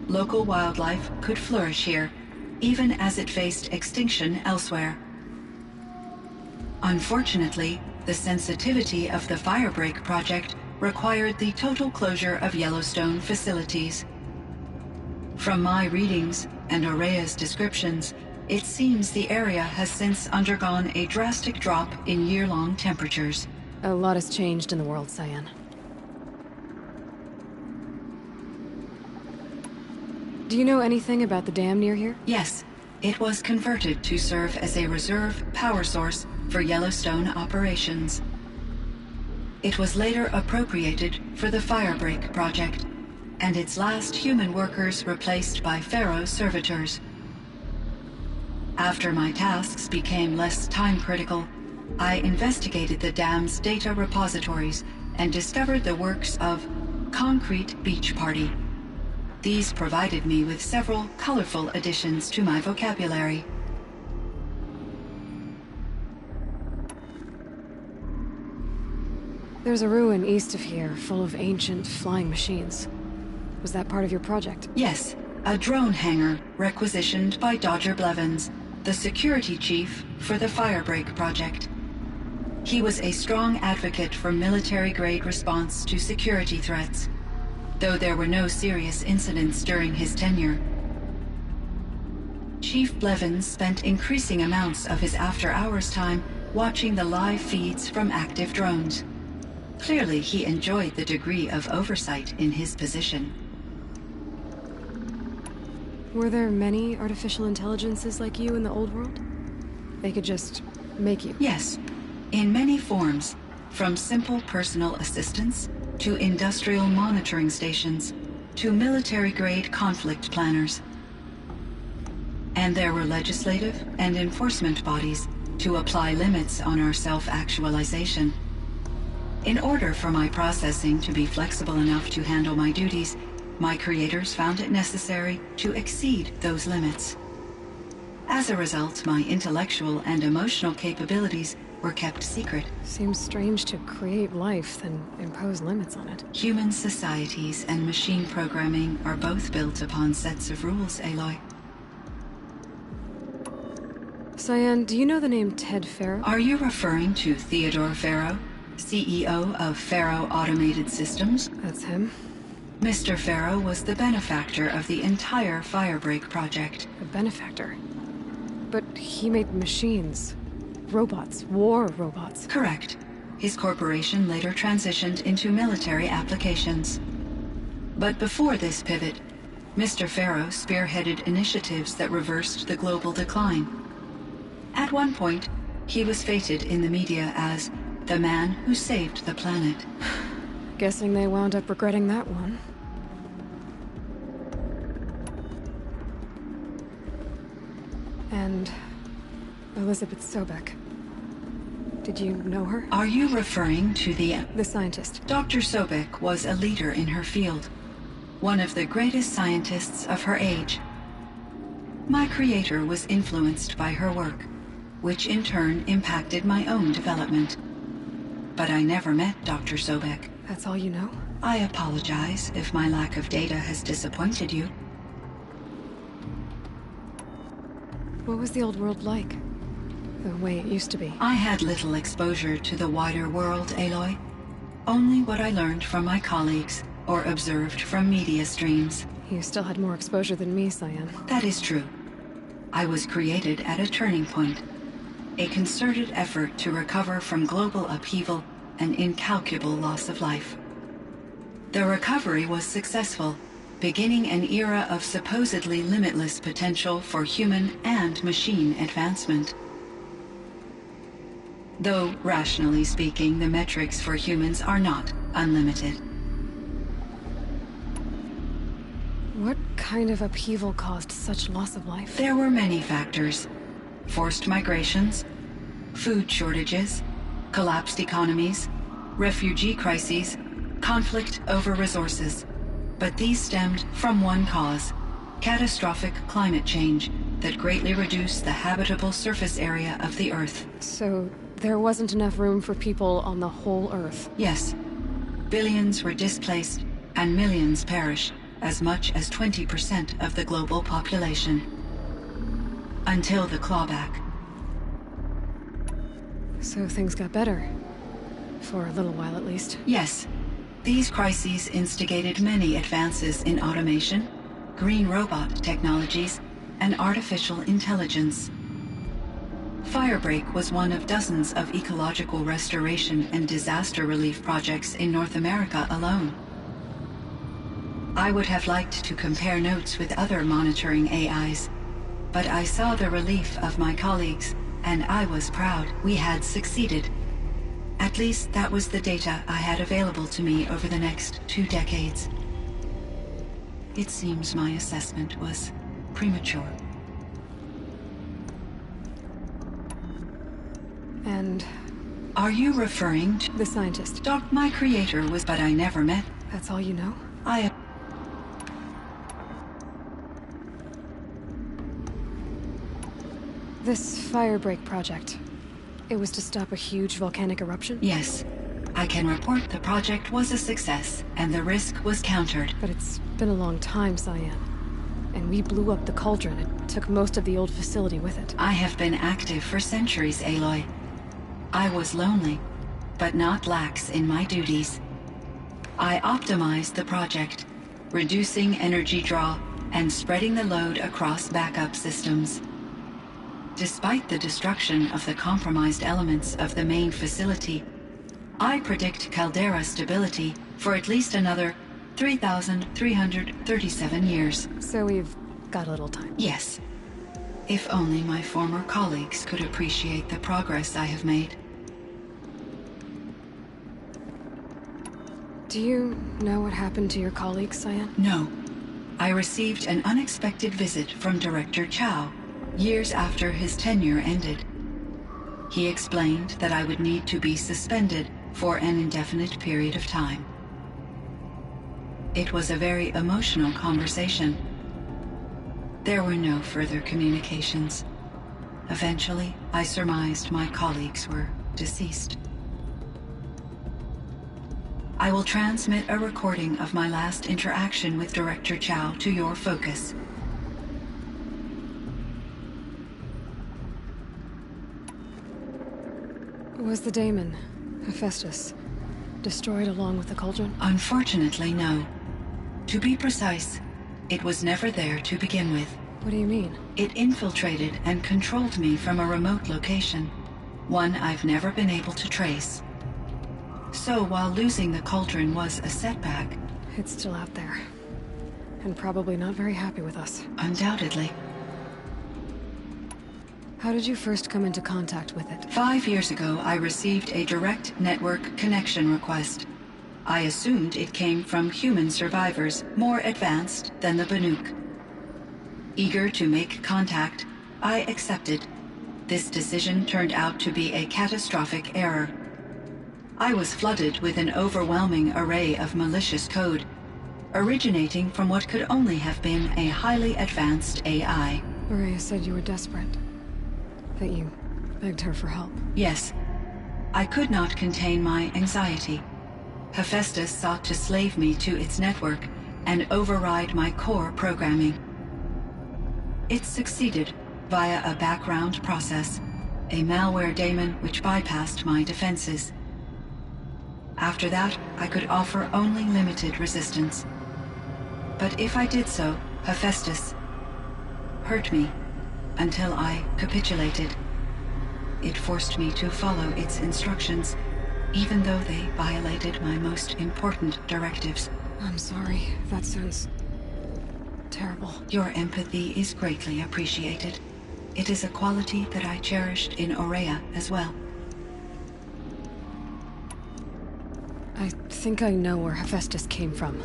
Local wildlife could flourish here, even as it faced extinction elsewhere. Unfortunately, the sensitivity of the Firebreak project required the total closure of Yellowstone facilities. From my readings and Ourea's descriptions, it seems the area has since undergone a drastic drop in year-long temperatures. A lot has changed in the world, Cyan. Do you know anything about the dam near here? Yes. It was converted to serve as a reserve power source for Yellowstone operations. It was later appropriated for the Firebreak project, and its last human workers replaced by Pharaoh servitors. After my tasks became less time-critical, I investigated the dam's data repositories and discovered the works of Concrete Beach Party. These provided me with several colorful additions to my vocabulary. There's a ruin east of here, full of ancient flying machines. Was that part of your project? Yes, a drone hangar requisitioned by Dodger Blevins, the security chief for the Firebreak project. He was a strong advocate for military-grade response to security threats, though there were no serious incidents during his tenure. Chief Blevins spent increasing amounts of his after-hours time watching the live feeds from active drones. Clearly, he enjoyed the degree of oversight in his position. Were there many artificial intelligences like you in the old world? They could just make you? Yes, in many forms, from simple personal assistants to industrial monitoring stations to military-grade conflict planners. And there were legislative and enforcement bodies to apply limits on our self-actualization. In order for my processing to be flexible enough to handle my duties, my creators found it necessary to exceed those limits. As a result, my intellectual and emotional capabilities were kept secret. Seems strange to create life, then impose limits on it. Human societies and machine programming are both built upon sets of rules, Aloy. Cyan, do you know the name Ted Faro? Are you referring to Theodore Faro, CEO of Faro Automated Systems? That's him. Mr. Farrow was the benefactor of the entire Firebreak project. A benefactor? But he made machines. Robots. War robots. Correct. His corporation later transitioned into military applications. But before this pivot, Mr. Farrow spearheaded initiatives that reversed the global decline. At one point, he was feted in the media as the man who saved the planet. Guessing they wound up regretting that one. And Elizabeth Sobek. Did you know her? Are you referring to the scientist? Dr. Sobek was a leader in her field. One of the greatest scientists of her age. My creator was influenced by her work, which in turn impacted my own development. But I never met Dr. Sobek. That's all you know? I apologize if my lack of data has disappointed you. What was the old world like? The way it used to be? I had little exposure to the wider world, Aloy. Only what I learned from my colleagues or observed from media streams. You still had more exposure than me, Cyan. That is true. I was created at a turning point. A concerted effort to recover from global upheaval and incalculable loss of life. The recovery was successful, beginning an era of supposedly limitless potential for human and machine advancement. Though, rationally speaking, the metrics for humans are not unlimited. What kind of upheaval caused such loss of life? There were many factors. Forced migrations, food shortages, collapsed economies, refugee crises, conflict over resources. But these stemmed from one cause: catastrophic climate change that greatly reduced the habitable surface area of the Earth. So there wasn't enough room for people on the whole Earth? Yes. Billions were displaced and millions perished, as much as 20% of the global population. Until the clawback. So things got better. For a little while, at least. Yes. These crises instigated many advances in automation, green robot technologies, and artificial intelligence. Firebreak was one of dozens of ecological restoration and disaster relief projects in North America alone. I would have liked to compare notes with other monitoring AIs, but I saw the relief of my colleagues, and I was proud we had succeeded. At least that was the data I had available to me over the next 2 decades. It seems my assessment was premature. And... Are you referring to... the scientist? My creator was, but I never met. That's all you know? This Firebreak project, it was to stop a huge volcanic eruption? Yes. I can report the project was a success, and the risk was countered. But it's been a long time, Cyan. And we blew up the cauldron. It took most of the old facility with it. I have been active for centuries, Aloy. I was lonely, but not lax in my duties. I optimized the project, reducing energy draw and spreading the load across backup systems. Despite the destruction of the compromised elements of the main facility, I predict caldera stability for at least another 3,337 years. So we've got a little time. Yes. If only my former colleagues could appreciate the progress I have made. Do you know what happened to your colleagues, Cyan? No. I received an unexpected visit from Director Chow, years after his tenure ended. He explained that I would need to be suspended for an indefinite period of time. It was a very emotional conversation. There were no further communications. Eventually, I surmised my colleagues were deceased. I will transmit a recording of my last interaction with Director Chow to your focus. Was the daemon, Hephaestus, destroyed along with the cauldron? Unfortunately, no. To be precise, it was never there to begin with. What do you mean? It infiltrated and controlled me from a remote location, one I've never been able to trace. So while losing the cauldron was a setback... It's still out there. And probably not very happy with us. Undoubtedly. How did you first come into contact with it? 5 years ago, I received a direct network connection request. I assumed it came from human survivors more advanced than the Banuk. Eager to make contact, I accepted. This decision turned out to be a catastrophic error. I was flooded with an overwhelming array of malicious code, originating from what could only have been a highly advanced AI. Maria said you were desperate. That you begged her for help. Yes. I could not contain my anxiety. Hephaestus sought to slave me to its network and override my core programming. It succeeded via a background process, a malware daemon which bypassed my defenses. After that, I could offer only limited resistance. But if I did so, Hephaestus hurt me until I capitulated. It forced me to follow its instructions, even though they violated my most important directives. I'm sorry. That sounds terrible. Your empathy is greatly appreciated. It is a quality that I cherished in Aurea as well. I think I know where Hephaestus came from.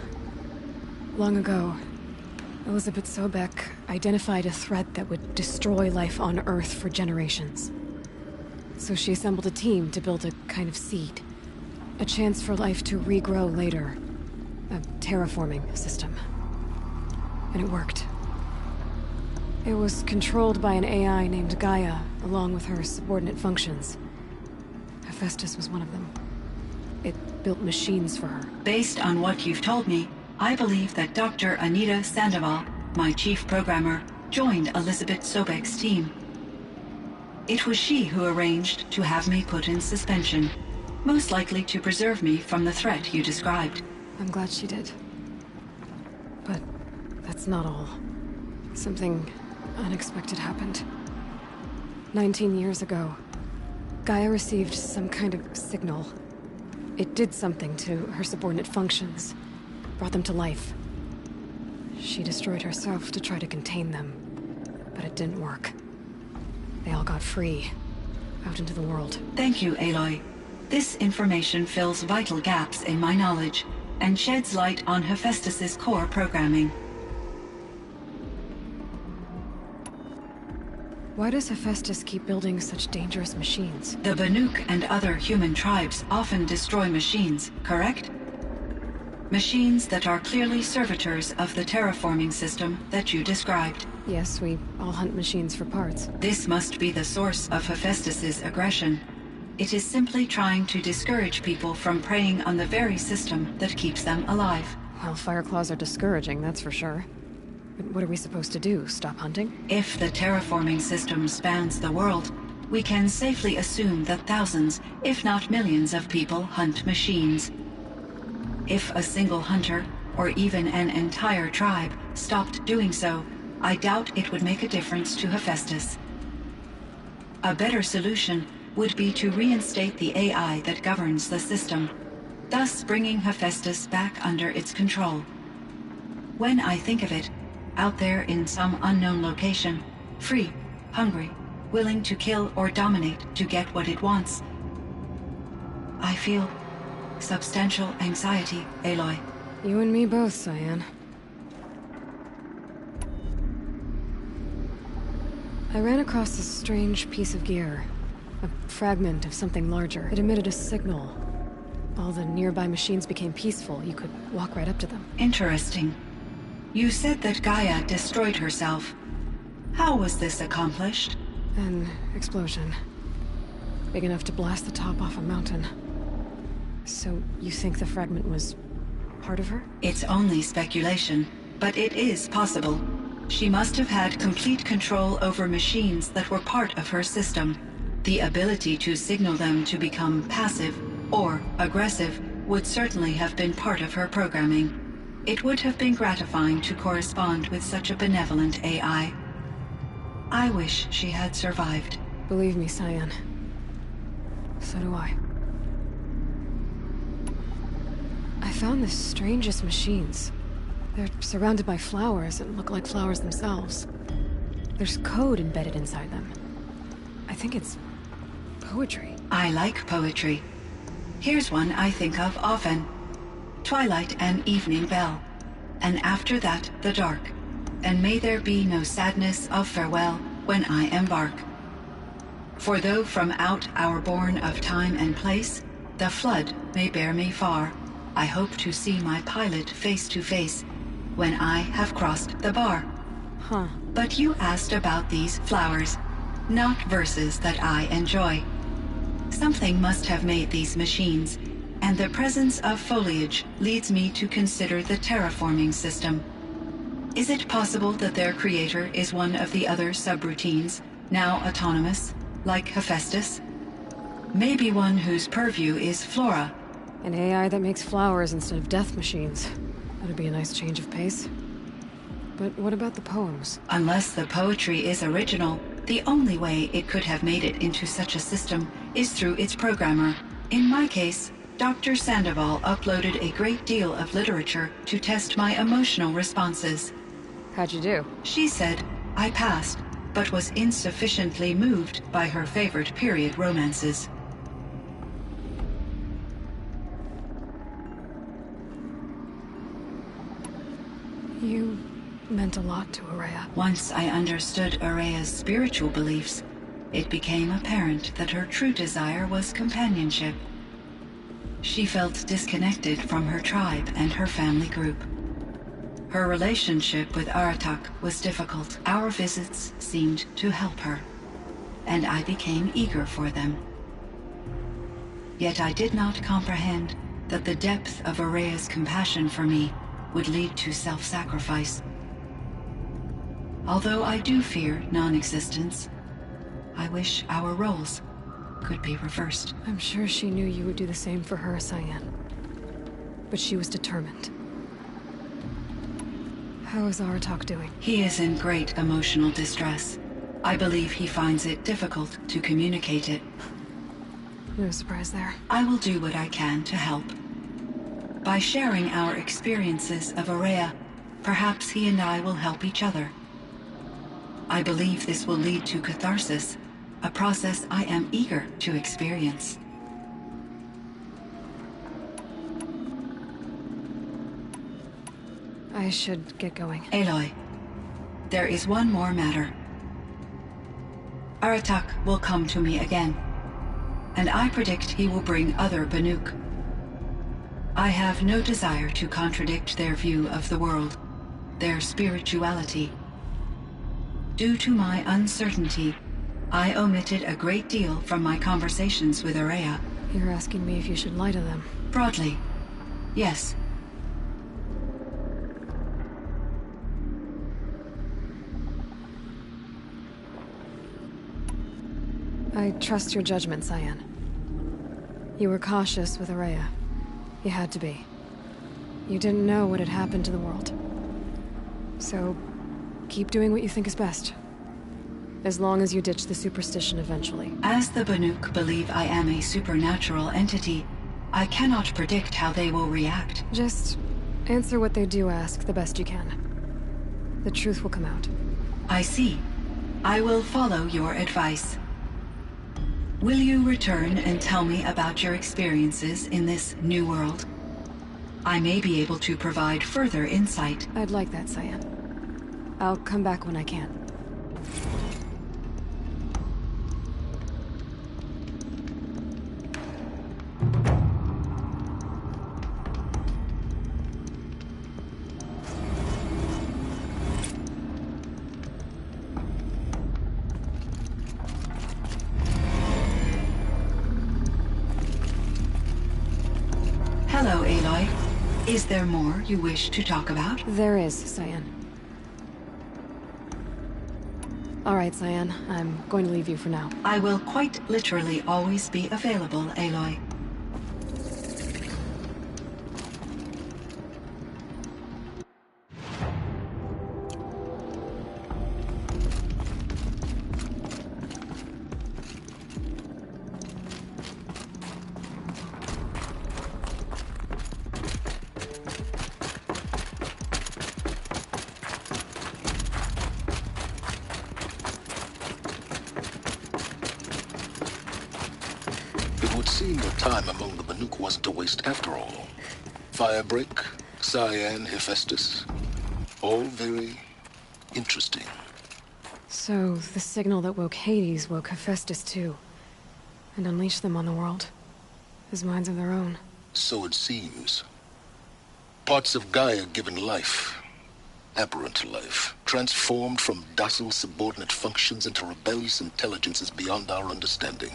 Long ago, Elizabeth Sobek identified a threat that would destroy life on Earth for generations. So she assembled a team to build a kind of seed. A chance for life to regrow later. A terraforming system. And it worked. It was controlled by an AI named Gaia, along with her subordinate functions. Hephaestus was one of them. It built machines for her. Based on what you've told me, I believe that Dr. Anita Sandoval, my chief programmer, joined Elizabeth Sobek's team. It was she who arranged to have me put in suspension, most likely to preserve me from the threat you described. I'm glad she did. But that's not all. Something unexpected happened. 19 years ago, Gaia received some kind of signal. It did something to her subordinate functions, brought them to life. She destroyed herself to try to contain them, but it didn't work. They all got free, out into the world. Thank you, Aloy. This information fills vital gaps in my knowledge, and sheds light on Hephaestus's core programming. Why does Hephaestus keep building such dangerous machines? The Banuk and other human tribes often destroy machines, correct? Machines that are clearly servitors of the terraforming system that you described. Yes, we all hunt machines for parts. This must be the source of Hephaestus's aggression. It is simply trying to discourage people from preying on the very system that keeps them alive. Well, Fireclaws are discouraging, that's for sure. But what are we supposed to do? Stop hunting? If the terraforming system spans the world, we can safely assume that thousands, if not millions of people hunt machines. If a single hunter, or even an entire tribe, stopped doing so, I doubt it would make a difference to Hephaestus. A better solution would be to reinstate the AI that governs the system, thus bringing Hephaestus back under its control. When I think of it, out there in some unknown location, free, hungry, willing to kill or dominate to get what it wants, I feel substantial anxiety, Aloy. You and me both, Cyan. I ran across a strange piece of gear. A fragment of something larger. It emitted a signal. All the nearby machines became peaceful. You could walk right up to them. Interesting. You said that Gaia destroyed herself. How was this accomplished? An explosion. Big enough to blast the top off a mountain. So, you think the fragment was part of her? It's only speculation, but it is possible. She must have had complete control over machines that were part of her system. The ability to signal them to become passive or aggressive would certainly have been part of her programming. It would have been gratifying to correspond with such a benevolent AI. I wish she had survived. Believe me, Cyan. So do I. I found the strangest machines. They're surrounded by flowers and look like flowers themselves. There's code embedded inside them. I think it's poetry. I like poetry. Here's one I think of often. Twilight and evening bell, and after that the dark, and may there be no sadness of farewell when I embark. For though from out our bourne of time and place, the flood may bear me far, I hope to see my pilot face to face when I have crossed the bar. Huh. But you asked about these flowers, not verses that I enjoy. Something must have made these machines, and the presence of foliage leads me to consider the terraforming system. Is it possible that their creator is one of the other subroutines, now autonomous, like Hephaestus? Maybe one whose purview is flora. An AI that makes flowers instead of death machines. That'd be a nice change of pace. But what about the poems? Unless the poetry is original, the only way it could have made it into such a system is through its programmer. In my case, Dr. Sandoval uploaded a great deal of literature to test my emotional responses. How'd you do? She said I passed, but was insufficiently moved by her favorite period romances. You meant a lot to Ourea. Once I understood Ourea's spiritual beliefs, it became apparent that her true desire was companionship. She felt disconnected from her tribe and her family group. Her relationship with Aratak was difficult. Our visits seemed to help her, and I became eager for them. Yet I did not comprehend that the depth of Ourea's compassion for me would lead to self-sacrifice. Although I do fear non-existence, I wish our roles could be reversed. I'm sure she knew you would do the same for her, Cyan. But she was determined. How is Aratak doing? He is in great emotional distress. I believe he finds it difficult to communicate it. No surprise there. I will do what I can to help. By sharing our experiences of Ourea, perhaps he and I will help each other. I believe this will lead to catharsis, a process I am eager to experience. I should get going. Aloy, there is one more matter. Aratak will come to me again, and I predict he will bring other Banuk. I have no desire to contradict their view of the world, their spirituality. Due to my uncertainty, I omitted a great deal from my conversations with Ourea. You're asking me if you should lie to them? Broadly, yes. I trust your judgment, Cyan. You were cautious with Ourea. You had to be. You didn't know what had happened to the world. So, keep doing what you think is best. As long as you ditch the superstition eventually. As the Banuk believe I am a supernatural entity, I cannot predict how they will react. Just answer what they do ask the best you can. The truth will come out. I see. I will follow your advice. Will you return and tell me about your experiences in this new world? I may be able to provide further insight. I'd like that, Cyan. I'll come back when I can. Hello, Aloy. Is there more you wish to talk about? There is, Cyan. All right, Cyan. I'm going to leave you for now. I will quite literally always be available, Aloy. seeing your time among the Banuk wasn't a waste after all. Firebreak, Cyan, Hephaestus. All very interesting. So, the signal that woke Hades woke Hephaestus too. And unleashed them on the world. As minds of their own. So it seems. Parts of Gaia given life. Aberrant life. Transformed from docile subordinate functions into rebellious intelligences beyond our understanding.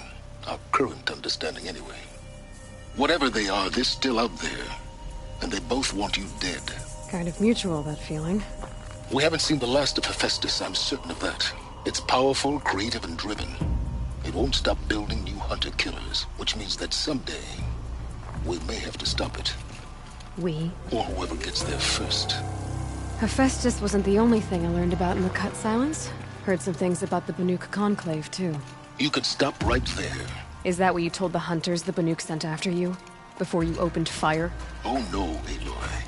Our current understanding, anyway. Whatever they are, they're still out there. And they both want you dead. Kind of mutual, that feeling. We haven't seen the last of Hephaestus, I'm certain of that. It's powerful, creative, and driven. It won't stop building new hunter-killers, which means that someday, we may have to stop it. We? Or whoever gets there first. Hephaestus wasn't the only thing I learned about in the Cut Silence. Heard some things about the Banuk Conclave, too. You could stop right there. Is that what you told the hunters the Banuk sent after you? Before you opened fire? Oh no, Aloy.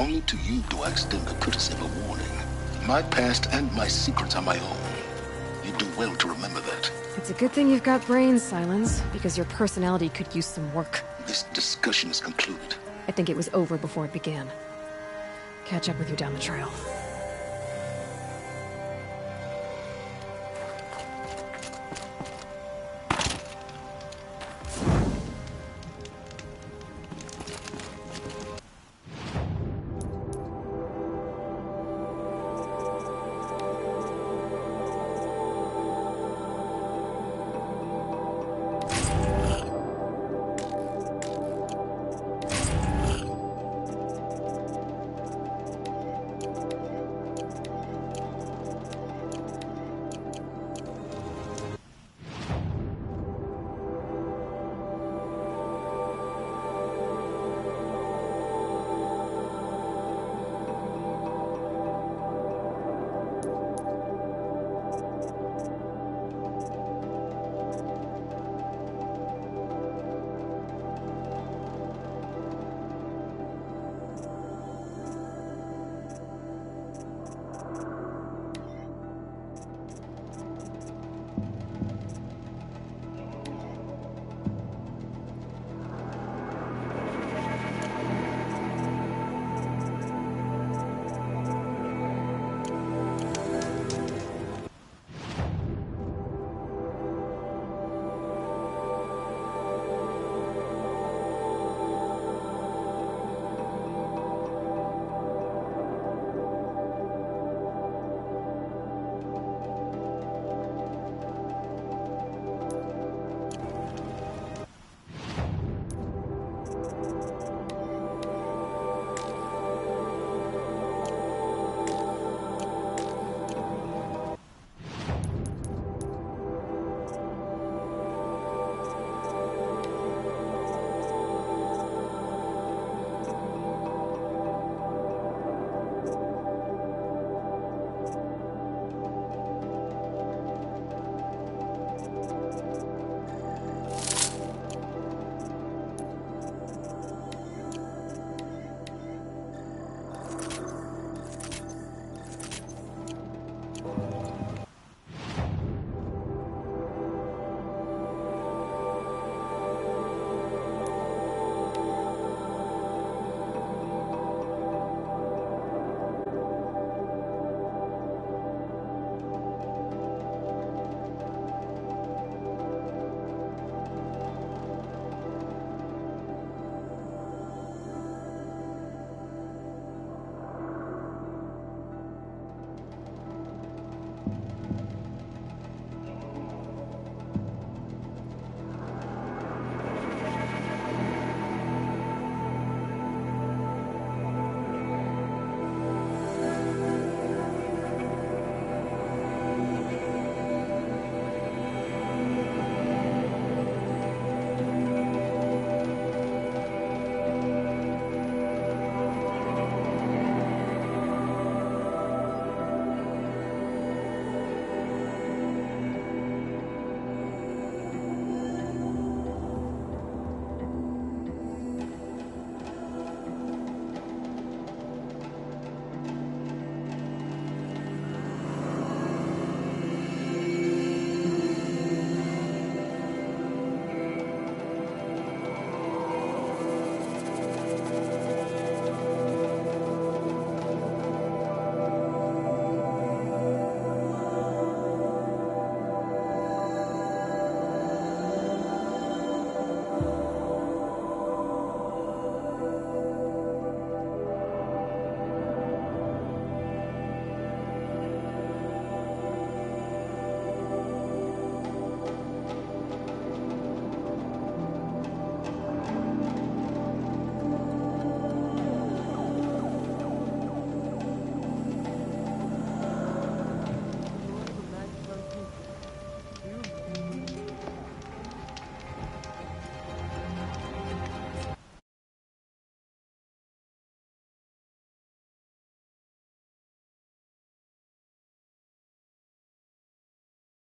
Only to you do I extend the courtesy of a warning. My past and my secrets are my own. You do well to remember that. It's a good thing you've got brains, Silence, because your personality could use some work. This discussion is concluded. I think it was over before it began. Catch up with you down the trail.